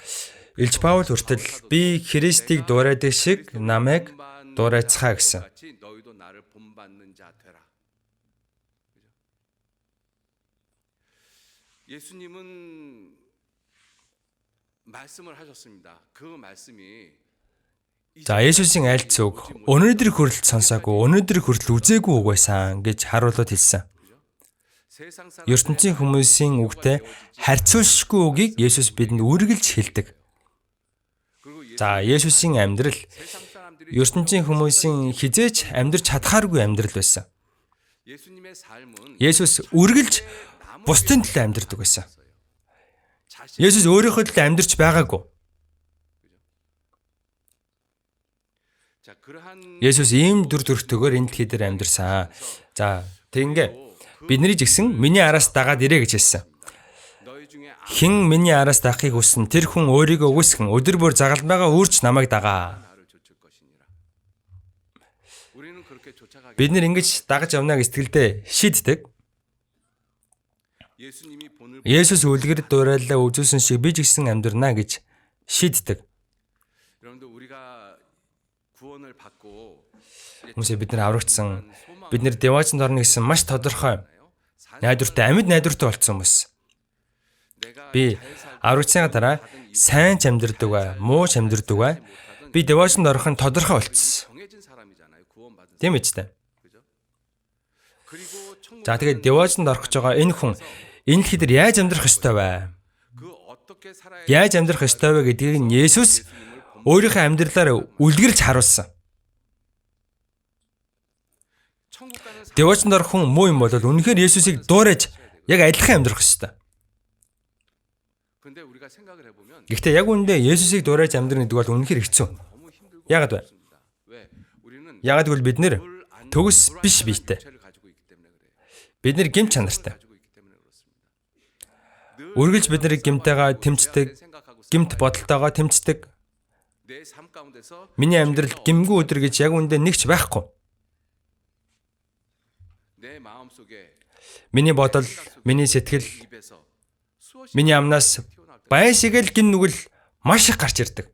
Илж Паул хүртэл би Христийг дуурайдаг шиг намайг дуурайцгаа гэсэн. 예수님은 말씀을 하셨습니다. 그 말씀이 За Есүсийн айлц үг өнөөдөр хүртэл сонсоогүй, өнөөдөр хүртэл үзээгүй үг байсан гэж харуулад хэлсэн. ертөнцийн хүмүүсийн үгтэй харьцуулшгүй үгийг Есүс бидэнд үргэлж хэлдэг. За Есүсийн амьдрал ертөнцийн хүмүүсийн хизээч амьдрч чадхааргүй амьдрал байсан. Есүс үргэлж бусдын төлөө амьдардаг байсан. Есүс өөрийнхөө төлөө амьдарч байгаагүй. Есүс ийм дүр төрхтэйгээр энэ дэлхий дээр амьдарсан. За тэгингээ бидний жигсэн миний араас дагаад ирээ гэж хэлсэн. Хэн миний араас дагахыг хүснэ тэр хүн өөрийгөө үгүйсгэн өдөр бүр загалмайгаа үрж намайг дагаа. Бид нэр ингэж дагаж явна гэж сэтгэлдээ шийддэг. Есүс үлгэр дуурайлаа үзүүлсэн шиг би ч гэсэн амьдрнаа гэж шийддэг. Хүмүүсээ бид нар аврагдсан, бид нар деваачнд орно гэсэн маш тодорхой найдвартай, амьд найдвартай болцсон хүмүүс. Би аврагцсныхаа дараа сайн ч амьдардаг бай, муу ч амьдардаг бай. Би девочнд орох нь тодорхой болчихсон. Тийм ээ ч тийм. За тэгээд девочнд орох гэж байгаа энэ хүн энэ дэлхийд яаж амьдрах ёстой вэ? Яаж амьдрах ёстой вэ гэдгийг нь Есүс өөрийнхөө амьдралаар үлгэрч харуулсан. Девочнд орох хүн муу юм бол үнэхээр Есүсийг дуурайж яг адилхан амьдрах ёстой. Гэхдээ яг үүндээ Есүсийг дуурайж амьдрах гэдэг бол үнэхээр хэцүү. Яагаад вэ? Яагаад гэвэл бид нэр төгс биш биетэй. Бид нэр гэмт чанартай. Үргэлж бид нарыг гэмтэйгээ тэмцдэг, гэмт бодолтойгоо тэмцдэг. Миний амьдралд гэмгүй өдөр гэж яг үүндээ нэгч байхгүй. Миний бодол, миний сэтгэл, миний амнаас байшигэл гин нүгэл маш их гарч ирдэг.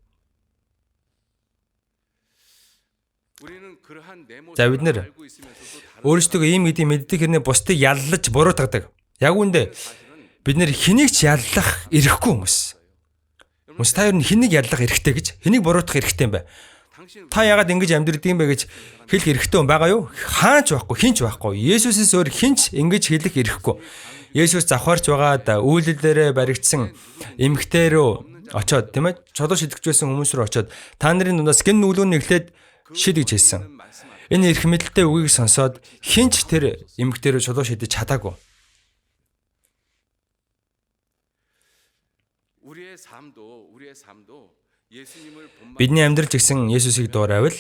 За бид нэр өөрсдөө ийм гэдгийг мэддэг хэрнээ бусдыг яллаж буруутгадаг. Яг үүндээ бид нэр хэнийг ч яллах эрхгүй хүмүүс. Хүмүүс та ер нь хэнийг яллах эрхтэй гэж, хэнийг буруутгах эрхтэй юм бэ? Та яагаад ингэж амьдрдаг юм бэ гэж хэлэх эрхтэй хүн байгаа юу? Хаач байхгүй, хинч байхгүй. Есүсээс өөр хинч ингэж хэлэх эрхгүй. Есүс завхаарч байгаад үйлдэлээрээ баригдсан эмгтээ рүү очоод тийм ээ чулуу шидэгч байсан хүмүүс рүү очоод та нарын дундаас гин нүглүүн нэглээд шидэж хэлсэн. Энэ эрх мэдэлтэй үгийг сонсоод хинч тэр эмгтээ рүү чулуу шидэж чадаагүй. Бидний амьдрал гэсэн Есүсийг дуурайвал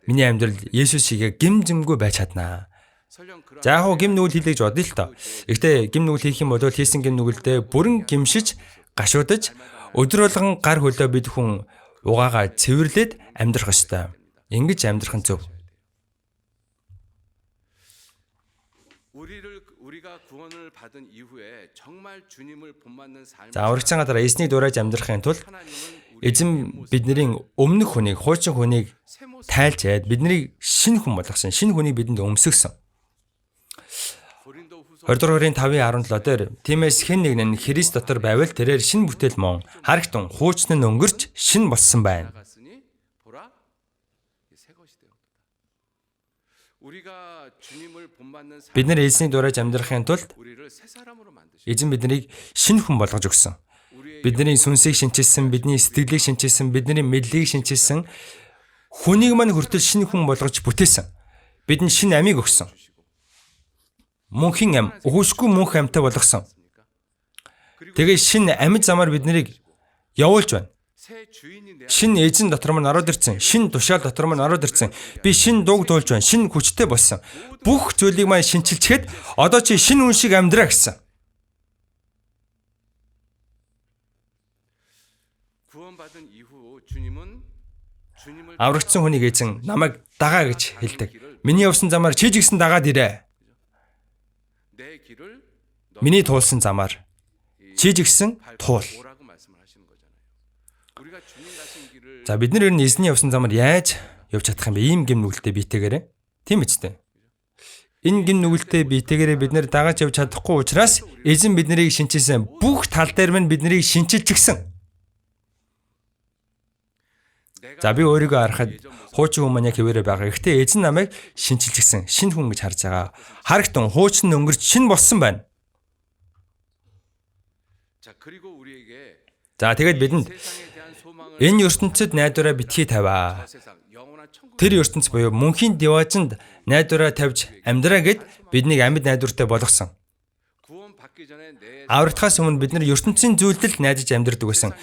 миний амьдрал Есүсийг гим зэмгүй байж чаднаа. За яг гим нүгэл хийлгэж бодъё л тоо. Гэхдээ гим нүгэл хийх юм бол хийсэн гим нүгэлдээ бүрэн гимшиж, гашуудаж, өдөр болгон гар хөлөө бид хүн угаагаа цэвэрлээд амьдрах ёстой. Ингэж амьдрах нь зөв. За аврагцсангаа дараа эзнийг дуурайж амьдрахын тулд эзэн бидний өмнөх хүнийг, хуучин хүнийг тайлж яад бидний шинэ хүн болгосон. Шинэ хүнийг бидэнд өмсгсөн. 20 дугаар Коринт 5:17 дээр тиймээс хэн нэг нь Христ дотор байвал тэрээр шинэ бүтээл мөн харагтун хуучны нь өнгөрч шинэ болсон байна. Бид нэр эзнийг дуурайж амьдрахын тулд эзэн биднийг шинэ хүн болгож өгсөн. Бидний сүнсийг шинчилсэн, бидний сэтгэлийг шинчилсэн, бидний мэдлэгийг шинчилсэн, хүнийг мань хүртэл шинэ хүн болгож бүтээсэн. Бидэнд шинэ амийг өгсөн. Мөнхийн ам, өгөөшгүй мөнх амьтаа болгосон. Тэгээ шинэ амьд замаар биднийг явуулж байна. Шинэ эзэн дотор мань ороод ирсэн. Шинэ тушаал дотор мань ороод ирсэн. Би шинэ дууг дуулж байна. Шинэ хүчтэй болсон. Бүх зүйлийг мань шинчилчихэд одоо чи шинэ хүн шиг амьдраа гэсэн. Аврагдсан хүнийг эзэн намайг дагаа гэж хэлдэг. Миний явсан замаар чи ч гэсэн дагаад ирээ. Миний туулсан замаар чи ч гэсэн туул. За бид нар ер нь эзний явсан замаар яаж явж чадах юм бэ? Ийм гим нүгэлтэй биетэйгээрээ. Тийм биз дээ. Энэ гим нүгэлтэй биетэйгээрээ бид нар дагаж явж чадахгүй учраас эзэн биднийг шинчилсэн. Бүх тал дээр мань биднийг шинчилчихсэн. За би өөрийгөө харахад хуучин хүн маань яг хэвээрээ байгаа. Гэхдээ эзэн намайг шинчилчихсэн. Шинэ хүн гэж харж байгаа. Харагтун хуучин нь өнгөрч шинэ болсон байна. За тэгээд бидэнд энэ ертөнцид найдвараа битгий тавиа. Тэр ертөнц буюу мөнхийн деважинд найдвараа тавьж амьдраа гэд биднийг амьд найдвартай болгосон. Аврагдахаас өмнө бид нар ертөнцийн зүйлдэл найдаж амьдрдаг байсан.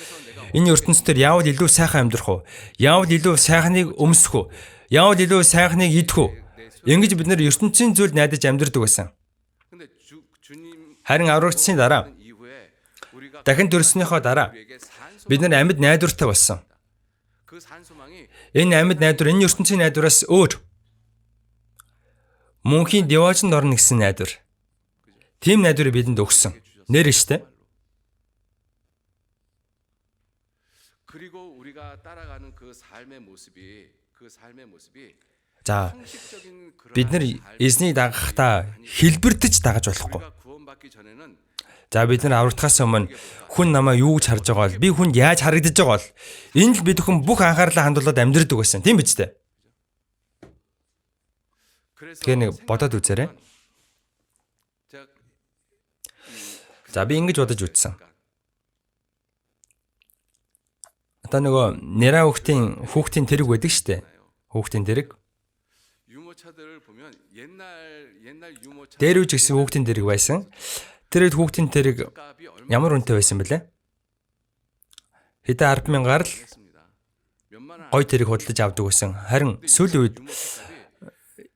Энэ ертөнцийн яавал илүү сайхан амьдрах уу? Яавал илүү сайхныг өмсөх үү? Яавал илүү сайхныг идэх үү? Ингэж бид нар ертөнцийн зүйл найдаж амьдрдаг байсан. Харин аврагдсны дараа дахин төрснөөхөө дараа бид нар амьд найдвартай болсон. Энэ амьд найдвар энэ ертөнцийн найдвараас өөр. Мөнхийн деважинд орно гэсэн найдвар. Тийм найдварыг бидэнд өгсөн. Нэр штэ. За бид нар эзнийг дагахтаа хэлбэртэж дагаж болохгүй. За бид нар аврагдахаас өмнө хүн намаа юу гэж харж байгаа бол би хүнд яаж харагдаж байгаа бол энэ л бид хүн бүх анхаарлаа хандуулад амьдрдаг байсан. Тийм биз дээ. Тэгээ нэг бодоод үзээрэй. За би ингэж бодож үзсэн. Одоо нөгөө нэраа хүүхдийн тэрэг байдаг штэ. Хүүхдийн тэрэг. Дээр үж гэсэн хүүхдийн тэрэг байсан. Тэр хүүхдийн тэрэг ямар үнэтэй байсан бэлээ? Хэдэн 10,000-аар л гой тэрэг худалдаж авдаг байсан. Харин сүүлийн үед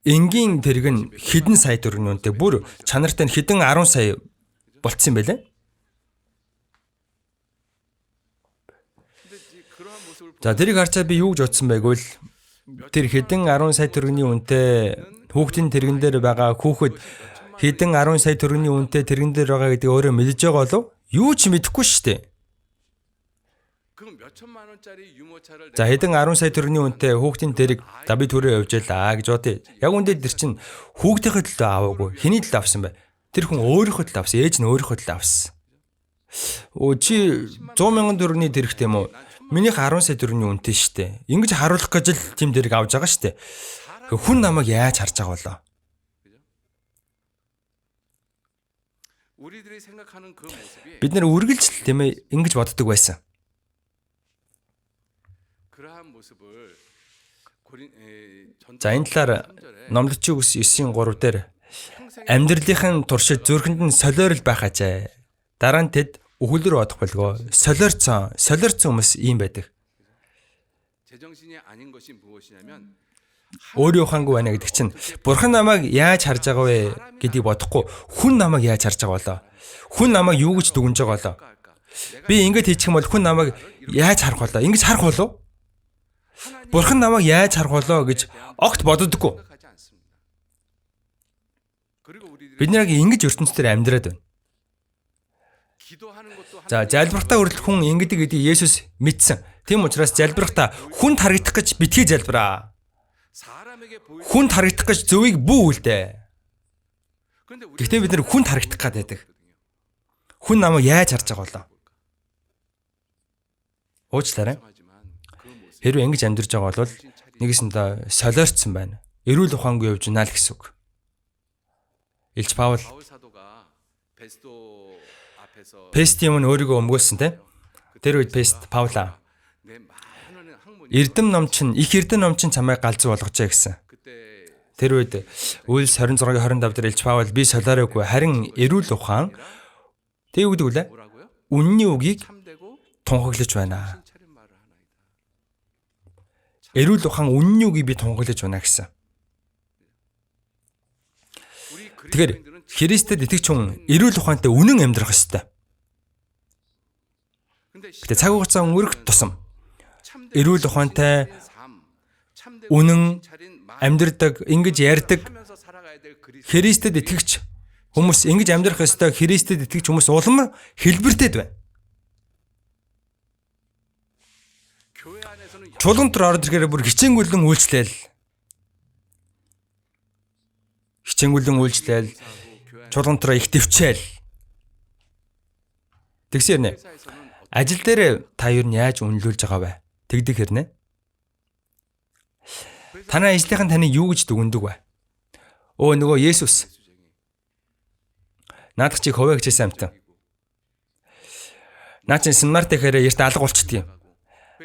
энгийн тэрэг нь хэдэн сая төгрөгийн үнэтэй, бүр чанартай нь хэдэн 10 сая болцсон байлээ. За тэрийг харчаад би юу гэж бодсон байггүй л тэр хэдэн 10 сая төгрөгийн үнэтэй хүүхдийн тэрэгэн дээр байгаа хүүхэд хэдэн 10 сая төгрөгийн үнэтэй тэрэгэн дээр байгаа гэдэг өөрөө мэдж байгаа болов? Юу ч мэдэхгүй шүү дээ. За хэдэн 10 сая төгрөгийн үнэтэй хүүхдийн тэрэг за би түрээ явжээлаа гэж бодъё. Яг үндэ тэр чинь хүүхдийнхээ төлөө аваагүй. Хэний төлөө авсан бэ? Тэр хүн өөрийнхөө төлөө авсан. Ээж нь өөрийнхөө төлөө авсан. Чи 100,000 төгрөгийн тэрэгтэй юм уу? Минийх 10 сая төгрөгийн үнэтэй шүү дээ. Ингэж харуулах гэж л тийм тэрэг авж байгаа шүү дээ. Хүн намайг яаж харж байгаа болоо? Бид нэр үргэлж тийм ээ ингэж боддог байсан. За энэ талаар номлогчийн үгс 9:3 дээр амьдралынхын туршид зүрхэнд нь солиорол байх ажээ. Дараа нь тэд өхөл рүү одох болго. Солиорцсон хүмүүс ийм байдаг. Өөрийн ухаангүй байна гэдэг чинь бурхан намайг яаж харж байгаа вэ гэдгийг бодохгүй хүн намайг яаж харж байгаа болоо. Хүн намайг юу гэж дүгнж байгаа болоо. Би ингэж хийчих юм бол хүн намайг яаж харах болоо. Ингэж харах болов. Бурхан намайг яаж харах болоо гэж огт боддоггүй. Бид нэг ингэж ертөнцийн амьдраад байна. За залбирахтаа хүртэл хүн ингэдэг гэдгийг Есүс мэдсэн. Тийм учраас залбирахтаа хүнд харагдах гэж битгий залбираа. Хүнд харагдах гэж зөвийг бүү үлдээ. Гэхдээ бид нэр хүнд харагдах гэдэг. Хүн намайг яаж харж байгаа болоо? Уучлаарай. Хэрвээ ингэж амьдарч байгаа бол нэгэсэндээ солиорцсон байна. Эрүүл ухаангүй явж байна л гэсэн үг. Илч Паул Пестийн өмнө өөрийгөө өмгөөлсөн те. Тэр үед Пест Паула Эрдэм ном чинь их эрдэм ном чинь чамайг галзуу болгожээ гэсэн. Тэр үед Үйлс 26:25 дээр Илч Паул би солиороогүй харин эрүүл ухаан тэг үгдэг үлээ. Үнний үгийг тунхаглаж байна. Эрүүл ухаан үнний үгийг би тунхаглаж байна гэсэн. Тэгэхээр Христэд итгэж хүн эрүүл ухаантай үнэн амьдрах ёстой. Гэтэ цаг хугацаа өнгөрөх тусам эрүүл ухаантай үнэн амьдрдаг, ингэж ярьдаг Христэд итгэж хүмүүс ингэж амьдрах ёстой Христэд итгэж хүмүүс улам хэлбэртэд байна. Чулуун дотор орж ирэхээр бүр хичээнгүйлэн үйлчлээл. Чулуун дотор их төвчээл. Тэгсээр нэ. Ажил дээр та юу нь яаж үнэлүүлж байгаа вэ? Тэгдэг хэрнэ? Танай ажлынхан таны юу гэж дүгндэг вэ? Өө нөгөө Есүс. Наадах чиг хуваа гэжсэн амтан. Наа чин семинар дээр ярт алга болчдөг юм.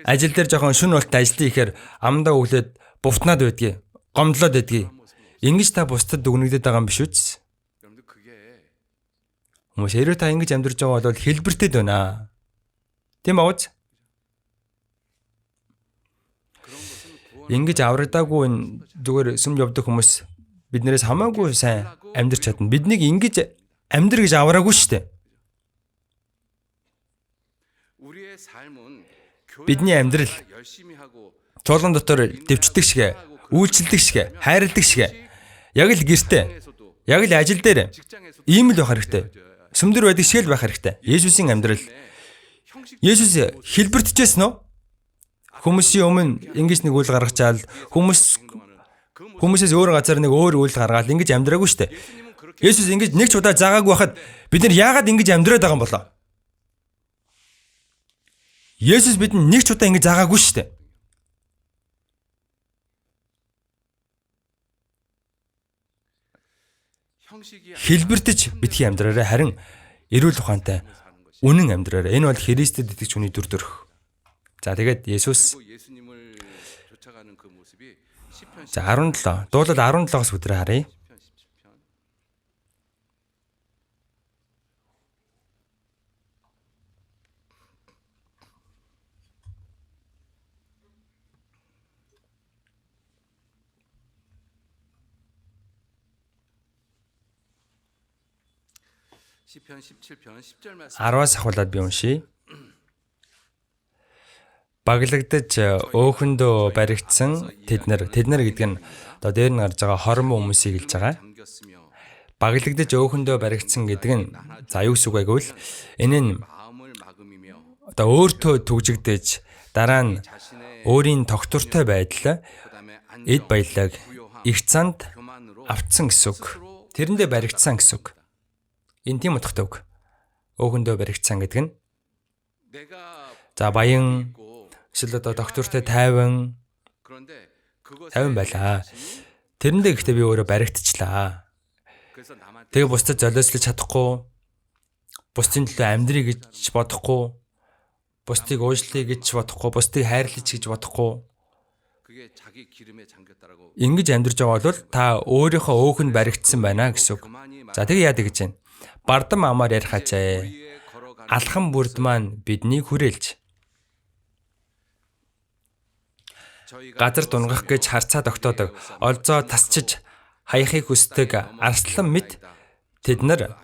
Ажил дээр жоохон шүн болтой ажиллая ихээр амдаа өглөөд бувтнаад байдгийг, гомдлоод байдгийг. Ингэж та бусдад дүгнэгдэт байгаа юм биш үү? Хүмүүс хэрвээ та ингэж амьдарч байгаа бол хэлбэртэд байна. Тийм бауз? Ингэж аврагдаагүй зүгээр сүм явдаг хүмүүс биднээс хамаагүй сайн амьдарч чадна. Биднийг ингэж амьдр гэж авраагүй шүү дээ. Бидний амьдрал чуулган дотор дэвчдэг шиг, үйлчлдэг шиг, хайрладаг шиг, яг л гэртээ, яг л ажил дээр ийм л байх хэрэгтэй. Сүмдөр байдаг шиг л байх хэрэгтэй. Есүсийн амьдрал. Есүс хэлбэртжсэн үү? Хүмүүсийн өмнө ингэж нэг үйл гаргачаал хүмүүс Хүмүүсээс өөр газар нэг өөр үйл гаргаад ингэж амьдраагүй шүү дээ. Есүс ингэж нэг ч удаа заагаагүй байхад бид нар яагаад ингэж амьдраад байгаа юм болоо? Есүс бидэнд нэг ч удаа ингэж заагаагүй шүү дээ. Хэлбэртэж битгий амьдраарай, харин эрүүл ухаантай үнэн амьдраарай. Энэ бол Христэд итгэж хүний дүр төрх. За тэгээд Есүс за 17 дуулал 17-оос өдрөө харъя. 시편 17편 10절 말씀 10-аас ахуулаад би уншийе. Баглагдаж өөхөндөө баригдсан тэднэр гэдэг нь одоо дээр нь гарч байгаа хормоо хүмүүсийг хэлж байгаа. Баглагдаж өөхөндөө баригдсан гэдэг нь за юу гэсэн үг вэ гэвэл энэ нь 마음을 막음이며 одоо өөртөө түгжигдэж дараа нь өөрийн тогтвортой байдал эд баялаг их цанд автсан гэсэн үг. Тэрэндээ баригдсан гэсэн үг. Энэ тийм утгатай үг. Өөхөндөө баригдсан гэдэг нь 내가 за баян 있고 эсвэл одоо доктортой тайван 그런데 그것에 байлаа. Тэрэндээ гэхдээ би өөрөө баригдчихлаа. 그래서 남한테 Тэгээ бусдад золиослож чадахгүй, бусдын төлөө амьдрий гэж бодохгүй, бусдыг уушлая гэж бодохгүй, бусдыг хайрлаж гэж бодохгүй. 그게 자기 기름에 잠겼다라고 Ингэж амьдарч байгаа бол та өөрийнхөө өөхөнд баригдсан байна гэсэн үг. За тэгээ яадаг гэж байна. Бардам амаар ярихаачаа. 위에 걸어가는 Алхан бүрд маань биднийг хүрээлж 저희가 газар дунгах гэж харцаа тогтоодог, олзоо тасчиж хаяхыг хүсдэг арслан мэд тэд нар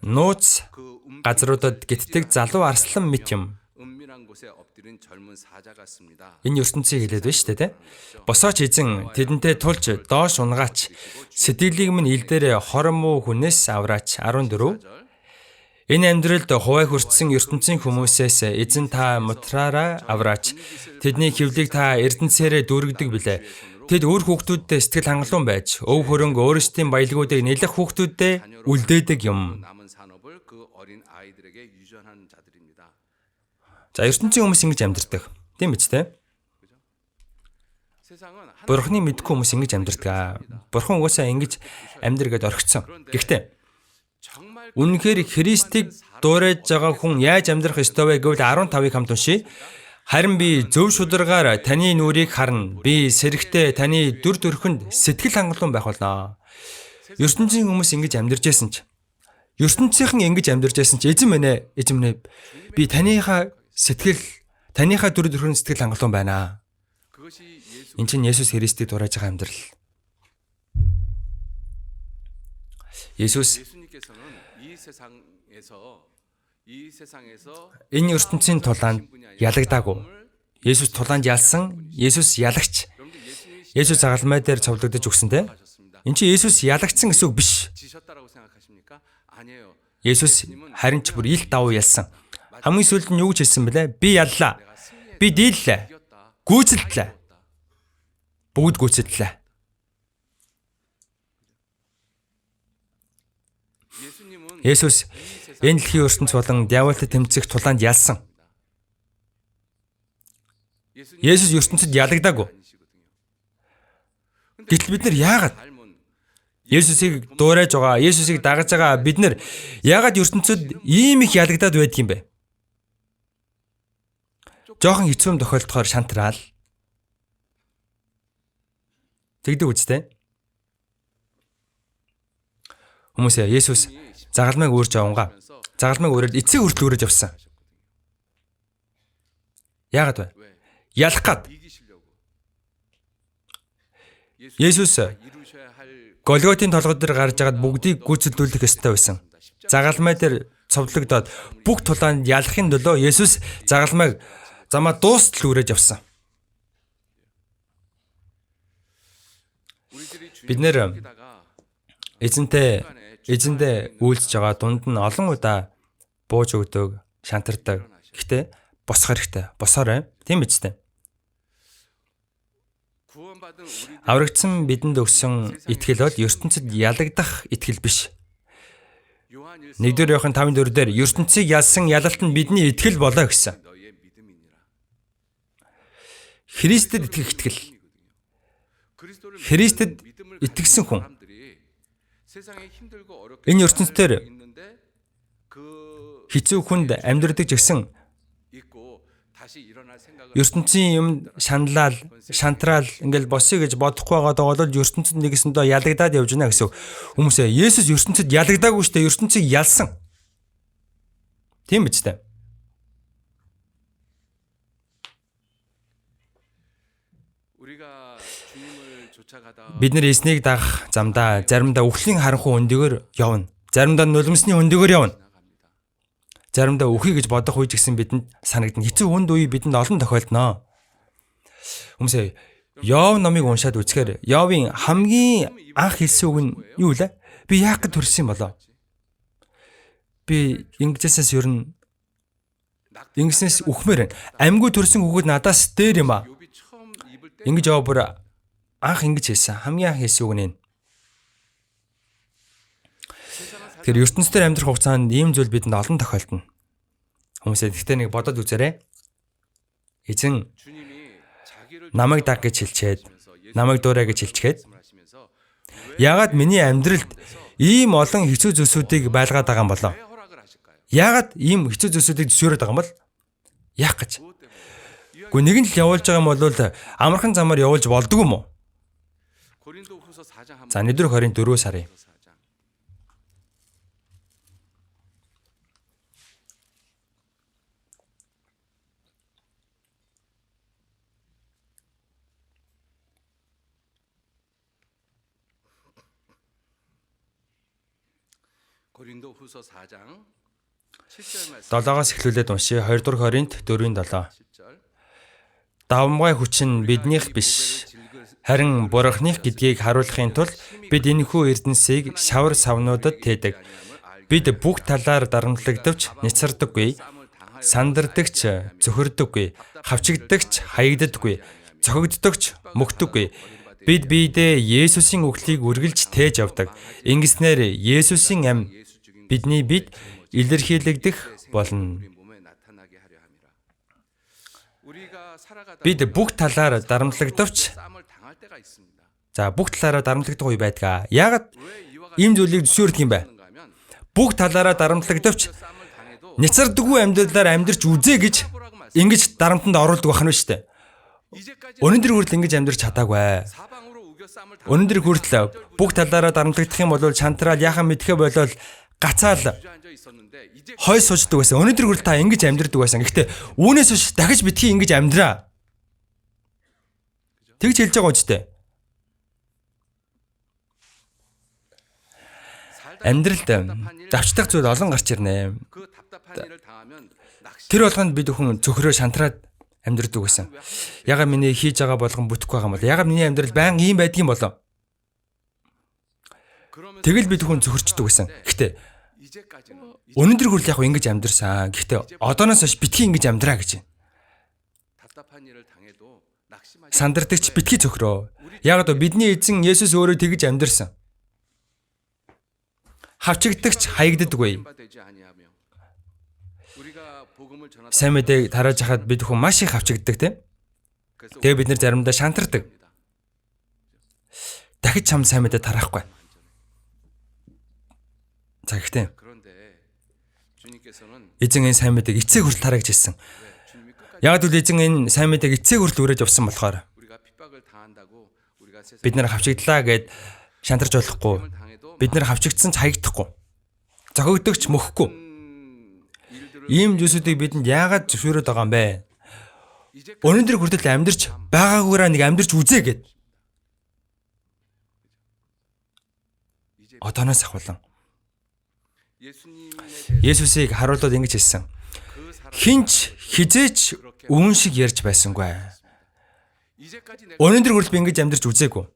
нууц 그 газруудад гитдэг залуу арслан мэд юм. 은밀한 곳에 엎드린 젊은 사자 같습니다. Энэ ертөнцийг хэлээд байна шүү дээ, тэ? Босооч эзэн тэдэнтэй тулж доош унгаач сэтгэлийг минь ил дээр хормоо хүнээс авраач 14. Энэ амьдралд хувай хүртсэн ертөнцийн хүмүүсээс эзэн та мутраараа авраач. Тэдний хөвлийг та эрдэнцээрээ дүүргдэг билээ. Тэд өөр хүүхдүүддээ сэтгэл хангалуун байж, өв хөрөнгө өөрсдийн баялагуудыг нэлэх хүүхдүүддээ үлдээдэг юм. 남은 산업을 그 어린 아이들에게 유전한 자들입니다. За ертөнцийн хүмүүс ингэж амьдардаг. Тийм биз дээ? 세상은 Бурхны мэдгүй хүмүүс ингэж амьдардаг. Бурхан угаасаа ингэж амьдргээд орхисон. Гэхдээ 정말 үнэхээр Христийг дуурайж байгаа хүн яаж амьдрах ёстой вэ гэвэл 15-ыг хамт уншийе. Харин би зөв шударгаар таны нүрийг харна. Би сэрэгтэй таны дүр төрхөнд сэтгэл хангалуун байх болно. ертөнцийн хүмүүс ингэж амьдарч байсан ч ертөнцийнхэн ингэж амьдарч байсан ч эзэн минь би таныхаа дүр төрхөнд сэтгэл хангалуун байна. 그것이 예수 Энд чинь Есүс Христийг дуурайж байгаа амьдрал. Есүс 예수님께서는 이 세상에서 энэ ертөнцийн тулаанд ялагдаагүй. Есүс тулаанд ялсан, Есүс ялагч. Есүс загалмай дээр цовдлогдож өгсөнтэй. Энд чинь Есүс ялагдсан гэсэн үг биш. 지셨다라고 생각하십니까? 아니에요. Есүс харин ч бүр ил давуу ялсан. Хамгийн сүүлд нь юу гэж хэлсэн бэлээ? Би яллаа. Би дийллээ. Гүйцэлдлээ. Бүгд гүйцэлдлээ. 예수님은 Есүс энэ дэлхийн ертөнц болон диаволтой тэмцэх тулаанд ялсан. Есүс ертөнцид ялагдаагүй. Гэтэл бид нар яагаад Есүсийг дуурайж байгаа, Есүсийг дагаж байгаа бид нар яагаад ертөнцид ийм их ялагдаад байдаг юм бэ? Жохон хэцүү юм тохиолдохоор шантраал. Тэгдэг үстэй. Хүмүүсээ Есүс загалмайг өөрж авангаа. Загалмайг өөрөөр эцэг хүртэл өөрөж авсан. Яагаад вэ? Ялах гад. 이기시려고 Есүс 이루셔야 할 Голготын толгой дээр гарч агаад бүгдийг гүйцэлдүүлэх ёстой байсан. Загалмай дээр цовдлогдоод бүх тулаанд ялахын төлөө Есүс загалмайг замаа дуустал үрэж авсан. Бид нэр эзэндээ үйлдэж байгаа дунд нь олон удаа бууж өгдөг, шантардаг. Гэхдээ босох хэрэгтэй. Босоорой. Тийм биз дээ. Аврагдсан бидэнд өгсөн итгэл бол ертөнцид ялагдах итгэл биш. 1-р Иохан 5:4 дээр ертөнцийг ялсан ялалт нь бидний итгэл болоо гэсэн. Христэд итгэх итгэл. Христэд итгэсэн хүн энэ ертөнцийн хэцүү хүнд амьдрдаг гэсэн ертөнцийн юм шантраал ингээл босъё гэж бодохгүй байгаа бол ертөнцид нэгэсэндээ ялагдаад явж байна гэсэн. Хүмүүсээ Есүс ертөнцид ялагдаагүй шүү дээ. ертөнцийг ялсан. Тийм биз дээ. Бид нар эснийг дагах замдаа заримдаа үхлийн харанхуй өндөгөр явна. Заримдаа нулимсны өндөгөр явна. Заримдаа үхий гэж бодох үе гэсэн бидэнд санагдана. Хэцүү хүнд үе бидэнд олон тохиолдно. Хүмүүсээ Йов номыг уншаад үзэхээр Йовын хамгийн анх хэлсэн үг нь юу вэ? Би яах гэж төрсөн болоо? Би ингэжсээс ер нь ингэснээс үхмээр байна. Амьгүй төрсөн хүүхэд надаас дээр юм аа. Ингэж Йов бүр анх ингэж хэлсэн. Хамгийн анх хэлсэн үг нь энэ. Тэгэхээр ертөнцийн амьдрах хугацаанд ийм зүйл бидэнд олон тохиолдно. Хүмүүсээ тэгтээ нэг бодоод үзээрэй. Эзэн намайг даг гэж хэлчихэд, намайг дуурай гэж хэлчихэд яагаад миний амьдралд ийм олон хэцүү зүйлсүүдийг байлгаад байгаа юм болоо? Яагаад ийм хэцүү зүйлсүүдийг зөвшөөрөд байгаа юм бол? Яах гэж? Гэхдээ нэг нь л явуулж байгаа юм бол амархан замаар явуулж болдгүй юм уу? За 1-р Коринт 4-өөс харъя. 고린도후서 4장 7절 말씀. 7-оос эхлүүлээд уншия. 2-р Коринт 4:7. Давмгай хүч нь биднийх биш. Харин Бурханых гэдгийг харуулахын тулд бид энэхүү эрдэнсийг шавар савнуудад тээдэг. Бид бүх талаар дарамтлагдавч няцардаггүй, сандардагч зөхөрдөггүй, хавчигддагч хаягддаггүй, цохигддагч мөхдөггүй. Бид биедээ Есүсийн үхлийг үргэлж тээж явдаг. Ингэснээр Есүсийн ам бидний бид илэрхийлэгдэх болно. Бид бүх талаар дарамтлагдавч. За бүх талаараа дарамтлагдах үе байдаг. Яагаад ийм зүйлийг зөвшөөрдөг юм бэ? Бүх талаараа дарамтлагдавч няцардаггүй амьдралаар амьдарч үзье гэж ингэж дарамтанд оруулдаг байна шүү дээ. Өнөөдөр хүртэл ингэж амьдарч чадаагүй. Өнөөдөр хүртэл бүх талаараа дарамтлагдах юм бол шантраал яхан мэдхэ болол гацаал хой сууждаг байсан. Өнөөдөр хүртэл та ингэж амьдардаг байсан. Гэхдээ үүнээс биш дахиж битгий ингэж амьдраа. Тэгж хэлж байгаа үстэй. Амьдралд давчдах зүйл олон гарч ирнэ. Тэр болгонд бид бүхэн цөхрөө шантраад амьдрдаг байсан. Ягаад миний хийж байгаа болгон бүтэхгүй байгаа юм бол? Ягаад миний амьдрал баян ийм байдгийн болоо? Тэгэл бид бүхэн цөхөрчдөг байсан. Гэхдээ өнөөдөр хүртэл яг ингэж амьдрсан. Гэхдээ одооноос хойш битгий ингэж амьдраа гэж. Сандардагч битгий цөхрөө. Ягаад бидний эзэн Есүс өөрөө тэгж амьдрсан. Хавчигддагч хаягддаггүй. Сайн мэдээг тарааж хахад бид бүхэн маш их хавчигддаг тийм. Тэгээ бид нэр заримдаа шантардаг. Дахиж чам сайн мэдээ тарахгүй. За гэхдээ эзэн энэ сайн мэдээг эцэг хүртэл тараа гэж хэлсэн. Яг л эзэн энэ сайн мэдээг эцэг хүртэл өрөөж явсан болохоор бид нэр хавчигдлаа гэд шантарч болохгүй. Бид нэр хавчигдсан ч хаягдахгүй. Зохигдогч мөхгүй. Ийм зүйлсүүдийг бидэнд яагаад зөвшөөрөд байгаа юм бэ? Өнөөдөр хүртэл амьдарч байгаагаараа нэг амьдарч үзье гэд. Одооноос ахвалан Есүсийг харуулад ингэж хэлсэн. Хинч хизээч үүн шиг ярьж байсангүй. Өнөөдөр хүртэл би ингэж амьдарч үзээгүй.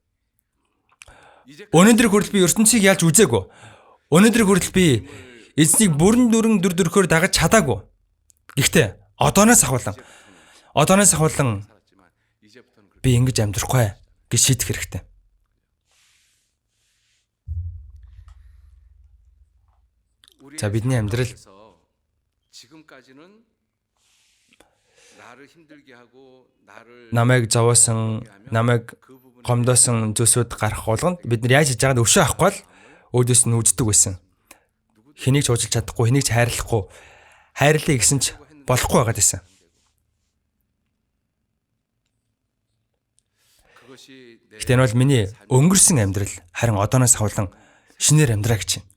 Өнөөдөр хүртэл би ертөнцийг ялж үзээгүй. Өнөөдөр хүртэл би эзнийг бүрэн дүрэн дүр төрхөөр дагаж чадаагүй. Гэхдээ одооноос ахвалан би ингэж амьдрахгүй. гэж шийдэх хэрэгтэй. 자, бидний амьдрал намайг зовоосон, намайг гомдоосон зүйлсүүд гарах болгонд бид нар яаж хийж байгааг өвшөө авахгүй л өөдөөс нь үздэг байсан. Хэнийг ч уучлах чадахгүй, хэнийг ч хайрлахгүй, хайрлаа гэсэн ч болохгүй байгаад байсан. Гэтэ энэ бол миний өнгөрсөн амьдрал, харин одооноос хавлан шинээр амьдраа гэж байна.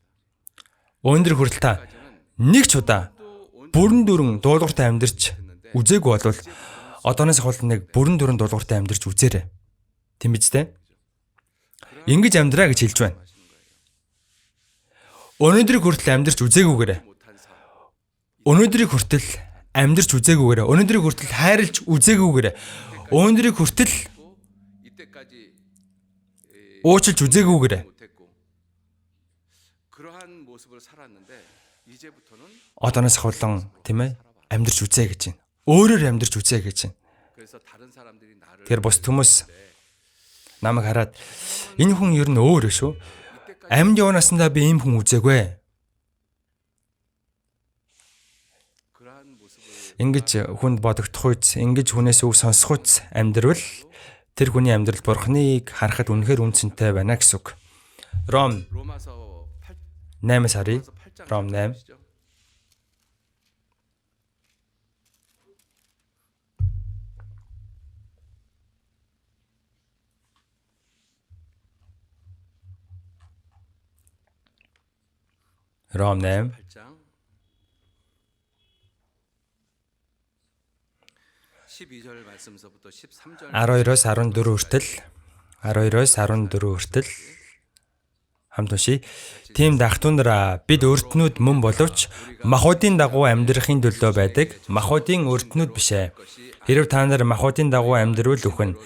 Өндөр хүртэл та нэг ч удаа бүрэн дүрэн дуулууртай амьдарч үзээгүй болвол одооноос хавлан нэг бүрэн дүрэн дуулууртай амьдарч үзээрэй. Тийм биз дээ? Ингэж амьдраа гэж хэлж байна. Өнөөдрийг хүртэл амьдарч үзээгүйгээрээ. Өнөөдрийг хүртэл амьдарч үзээгүйгээрээ. Өнөөдрийг хүртэл хайрлж үзээгүйгээрээ. Өнөөдрийг хүртэл уучлж үзээгүйгээрээ. одооноос хавлан тийм ээ амьдрч үзье гэж байна. Өөрөөр амьдрч үзье гэж байна. Тэр бус хүмүүс намайг хараад энэ хүн ер нь өөр шүү. Амьд явнаасандаа би ийм хүн үзээгүй. Ингэж хүнд бодогдох үз, ингэж хүнээс үг сонсох үз амьдрал тэр хүний амьдрал бурхныг харахад үнэхээр үнцэнтэй байна гэсэн үг. Ром 8 сарын Ром 8 Ром 8 12-оос 14 хүртэл 12-оос 14 хүртэл хамт уншия. Тийм дахтун нараа бид өртнүүд мөн боловч махуудын дагуу амьдрахын төлөө байдаг. Махуудын өртнүүд биш ээ. Хэрв та нар махуудын дагуу амьдрал үхэн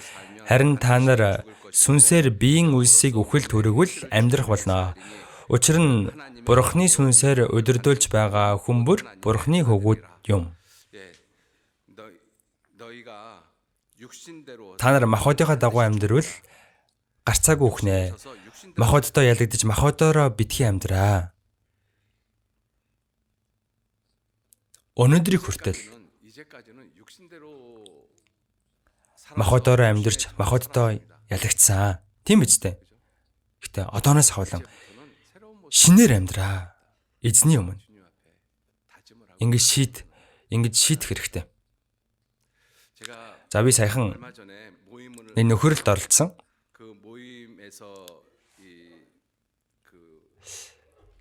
харин та нар сүнсээр биеийн үлсийг үхэл төрөгвөл амьдрах болно. Учир нь Бурхны сүнсээр удирдуулж байгаа хүмүүр Бурхны хөвгүүд юм. Та нар махуудынхаа дагуу амьдрал гарцаагүй үхнэ. Махуудтай ялагдаж махуудаараа битгий амьдраа. Өнөөдрийг хүртэл махуудаараа амьдарч махуудтай ялагдсан. Тийм биз дээ. Гэтэ одооноос хавлан шинээр амьдраа. Эзний өмнө. Ингэж шийдэх хэрэгтэй. За би саяхан энэ нөхөрлөлд оролцсон.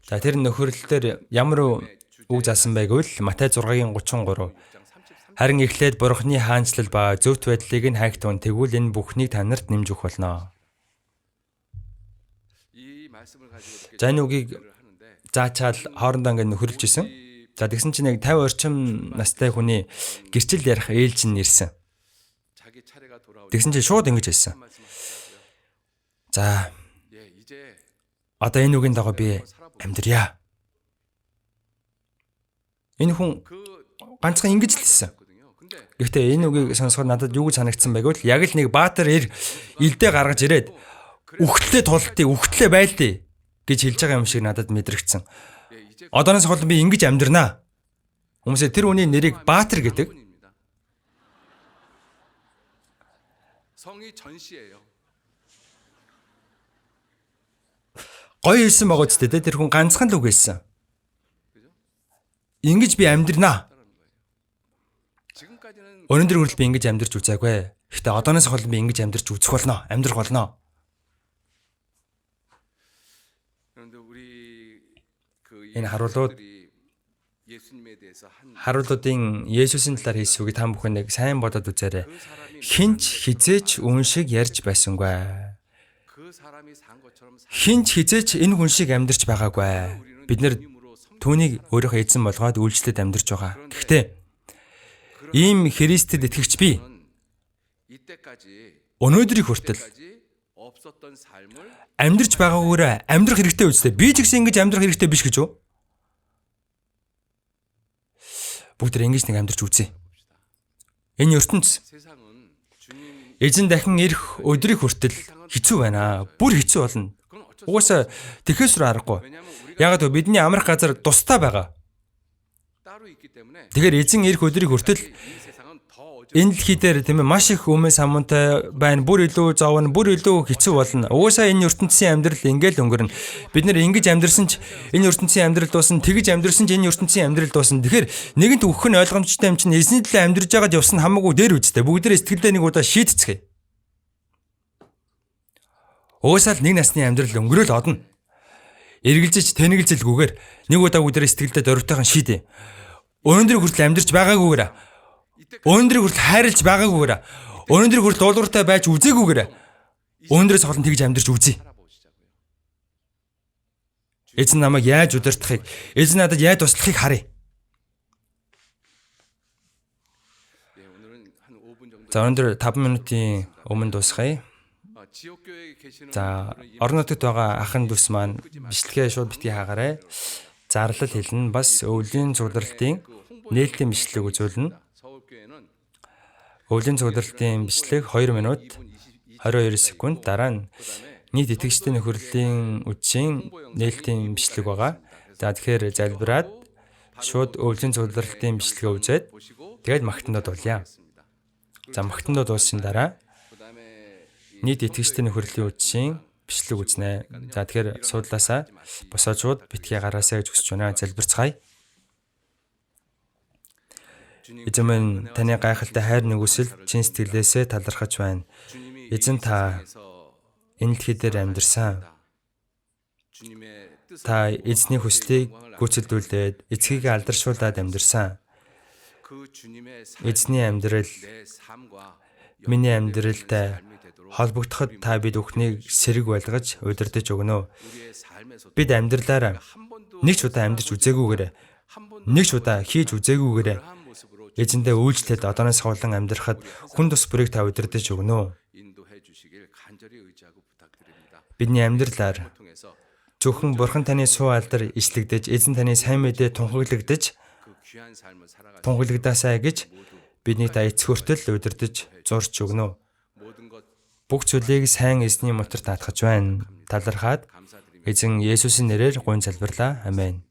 За тэр нөхөрлөлтөөр ямар үг заасан байггүй л Матай 6-гийн 33. Харин эхлээд Бурхны хаанчлал ба зөвхт байдлыг нь хайгтун тэгвэл энэ бүхнийг та нарт нэмж өгөх болно. За энэ үгийг заачаал хоорондоо ингэ нөхөрлөж исэн. За тэгсэн чинь яг 50 орчим настай хүний гэрчил ярих ээлж нь ирсэн. Тэгсэн чинь шууд ингэж хэлсэн. За одоо энэ үгийн дагуу би амьдрья. Энэ хүн ганцхан ингэж л хэлсэн. Гэхдээ энэ үгийг сонсоход надад юу гэж санагдсан байг вэ? Яг л нэг баатар илдээ гаргаж ирээд үхтлээ тултыг, үхтлээ байлдээ гэж хэлж байгаа юм шиг надад мэдрэгдсэн. Одооноос хол би ингэж амьдрнаа. Хүмүүсээ тэр хүний нэрийг баатар гэдэг. Гоё хэлсэн байгаа ч гэдэг тэр хүн ганцхан л үг хэлсэн. Ингэж би амьдрнаа. Өнөөдөр хүртэл би ингэж амьдарч үзээгүй. Гэхдээ одооноос хол би ингэж амьдарч үзэх болно, амьдрах болно. Энэ харуулуудын Есүсийн талаар хэлсэн үгийг та бүхэн нэг сайн бодоод үзээрэй. Хинч хизээч үн шиг ярьж байсангүй. Хинч хизээч энэ хүн шиг амьдарч байгаагүй. Бид нэр түүнийг өөрийнхөө эзэн болгоод үйлчлээд амьдарч байгаа. Гэхдээ ийм Христэд итгэгч би өнөөдрийг хүртэл амьдарч байгаагаараа амьдрах хэрэгтэй үстэй. Би ч гэсэн ингэж амьдрах хэрэгтэй биш гэж үү? Бүгд ингэж нэг амьдарч үзье. Энэ ертөнц Эзэн дахин ирэх өдрийг хүртэл хэцүү байна. Бүр хэцүү болно. Угаасаа тэхээс рүү аргагүй. Ягаад гэвэл бидний амрах газар тусдаа байгаа. Тэгэхээр эзэн ирэх өдрийг хүртэл энэ дэлхий дээр тийм ээ маш их өмнө самуунтай байна. Бүр илүү зовно, бүр илүү хэцүү болно. Угаасаа энэ ертөнцийн амьдрал ингээл өнгөрнө. Бид нэр ингэж амьдрсан ч энэ ертөнцийн амьдрал дуусна, тэгж амьдрсан ч энэ ертөнцийн амьдрал дуусна. Тэгэхээр нэгэнт өгөх нь ойлгомжтой юм чинь эзний төлөө амьдарж байгаад явсан хамаагүй дээр үстэй. Бүгдээрээ сэтгэлдээ нэг удаа шийдцгээе. Угаасаа л нэг насны амьдрал өнгөрөөл одно. Эргэлзэж тэнэгэлзэлгүйгээр нэг удаа бүгдээрээ сэтгэлдээ дөрвтойхон шийдэ. Өнөөдрийг хүртэл амьдарч байгаагүйгээр өнөөдрийг хүртэл хайрлж байгаагүйгээр өнөөдрийг хүртэл дуулууртай байж үзээгүйгээр өнөөдрөөс холон тэгж амьдарч үзье. Эзэн намайг яаж удирдахыг, эзэн надад яаж туслахыг харъя. За өнөөдөр 5 минутын өмнө дуусгая. За орон нутагт байгаа ахын дүүс маань бичлэгээ шууд битгий хаагаарай. Зарлал хэлнэ, бас өвлийн цугларалтын нээлтийн бичлэг үзүүлнэ. Өвлийн цугларалтын бичлэг 2 минут 22 секунд, дараа нь нийт итгэгчдийн нөхөрлөлийн үдшийн нээлтийн бичлэг байгаа. За тэгэхээр залбираад шууд өвлийн цугларалтын бичлэгээ үзээд тэгээд магтандаа дуулъя. За магтандаа дууссан дараа нийт итгэгчдийн нөхөрлөлийн үдшийн бичлэг үзнэ. За тэгэхээр суудлаасаа босоод шууд битгий гараасаа гэж хүсэж байна. Залбирцгаая. Эзэн таны гайхалтай хайр нэгүсэл чин сэтгэлээсээ талархаж байна. Эзэн та энэ дэлхий дээр амьдарсан. Та эзний хүслийг гүйцэлдүүлээд эцгийг алдаршуулад амьдарсан. Эзний амьдрал миний амьдралтай холбогдоход та бид бүхнийг сэрэг байлгаж удирдах өгнө. Бид амьдралаараа нэг ч удаа амьдарч үзээгүйгээр, нэг ч удаа хийж үзээгүйгээр эзэндээ үйлчлээд одооноос хавлан амьдрахад хүн тус бүрийг та удирдах өгнө. Бидний амьдралаар зөвхөн Бурхан таны суу алдар ишлэгдэж, эзэн таны сайн мэдээ тунхаглагдаасай гэж биднийг та эцэг хүртэл удирдах зурч өгнө. Бүх зүйлийг сайн эзний мотор таатгаж байна. Талархаад эзэн Есүсийн нэрээр гуйн залбирлаа. Амен.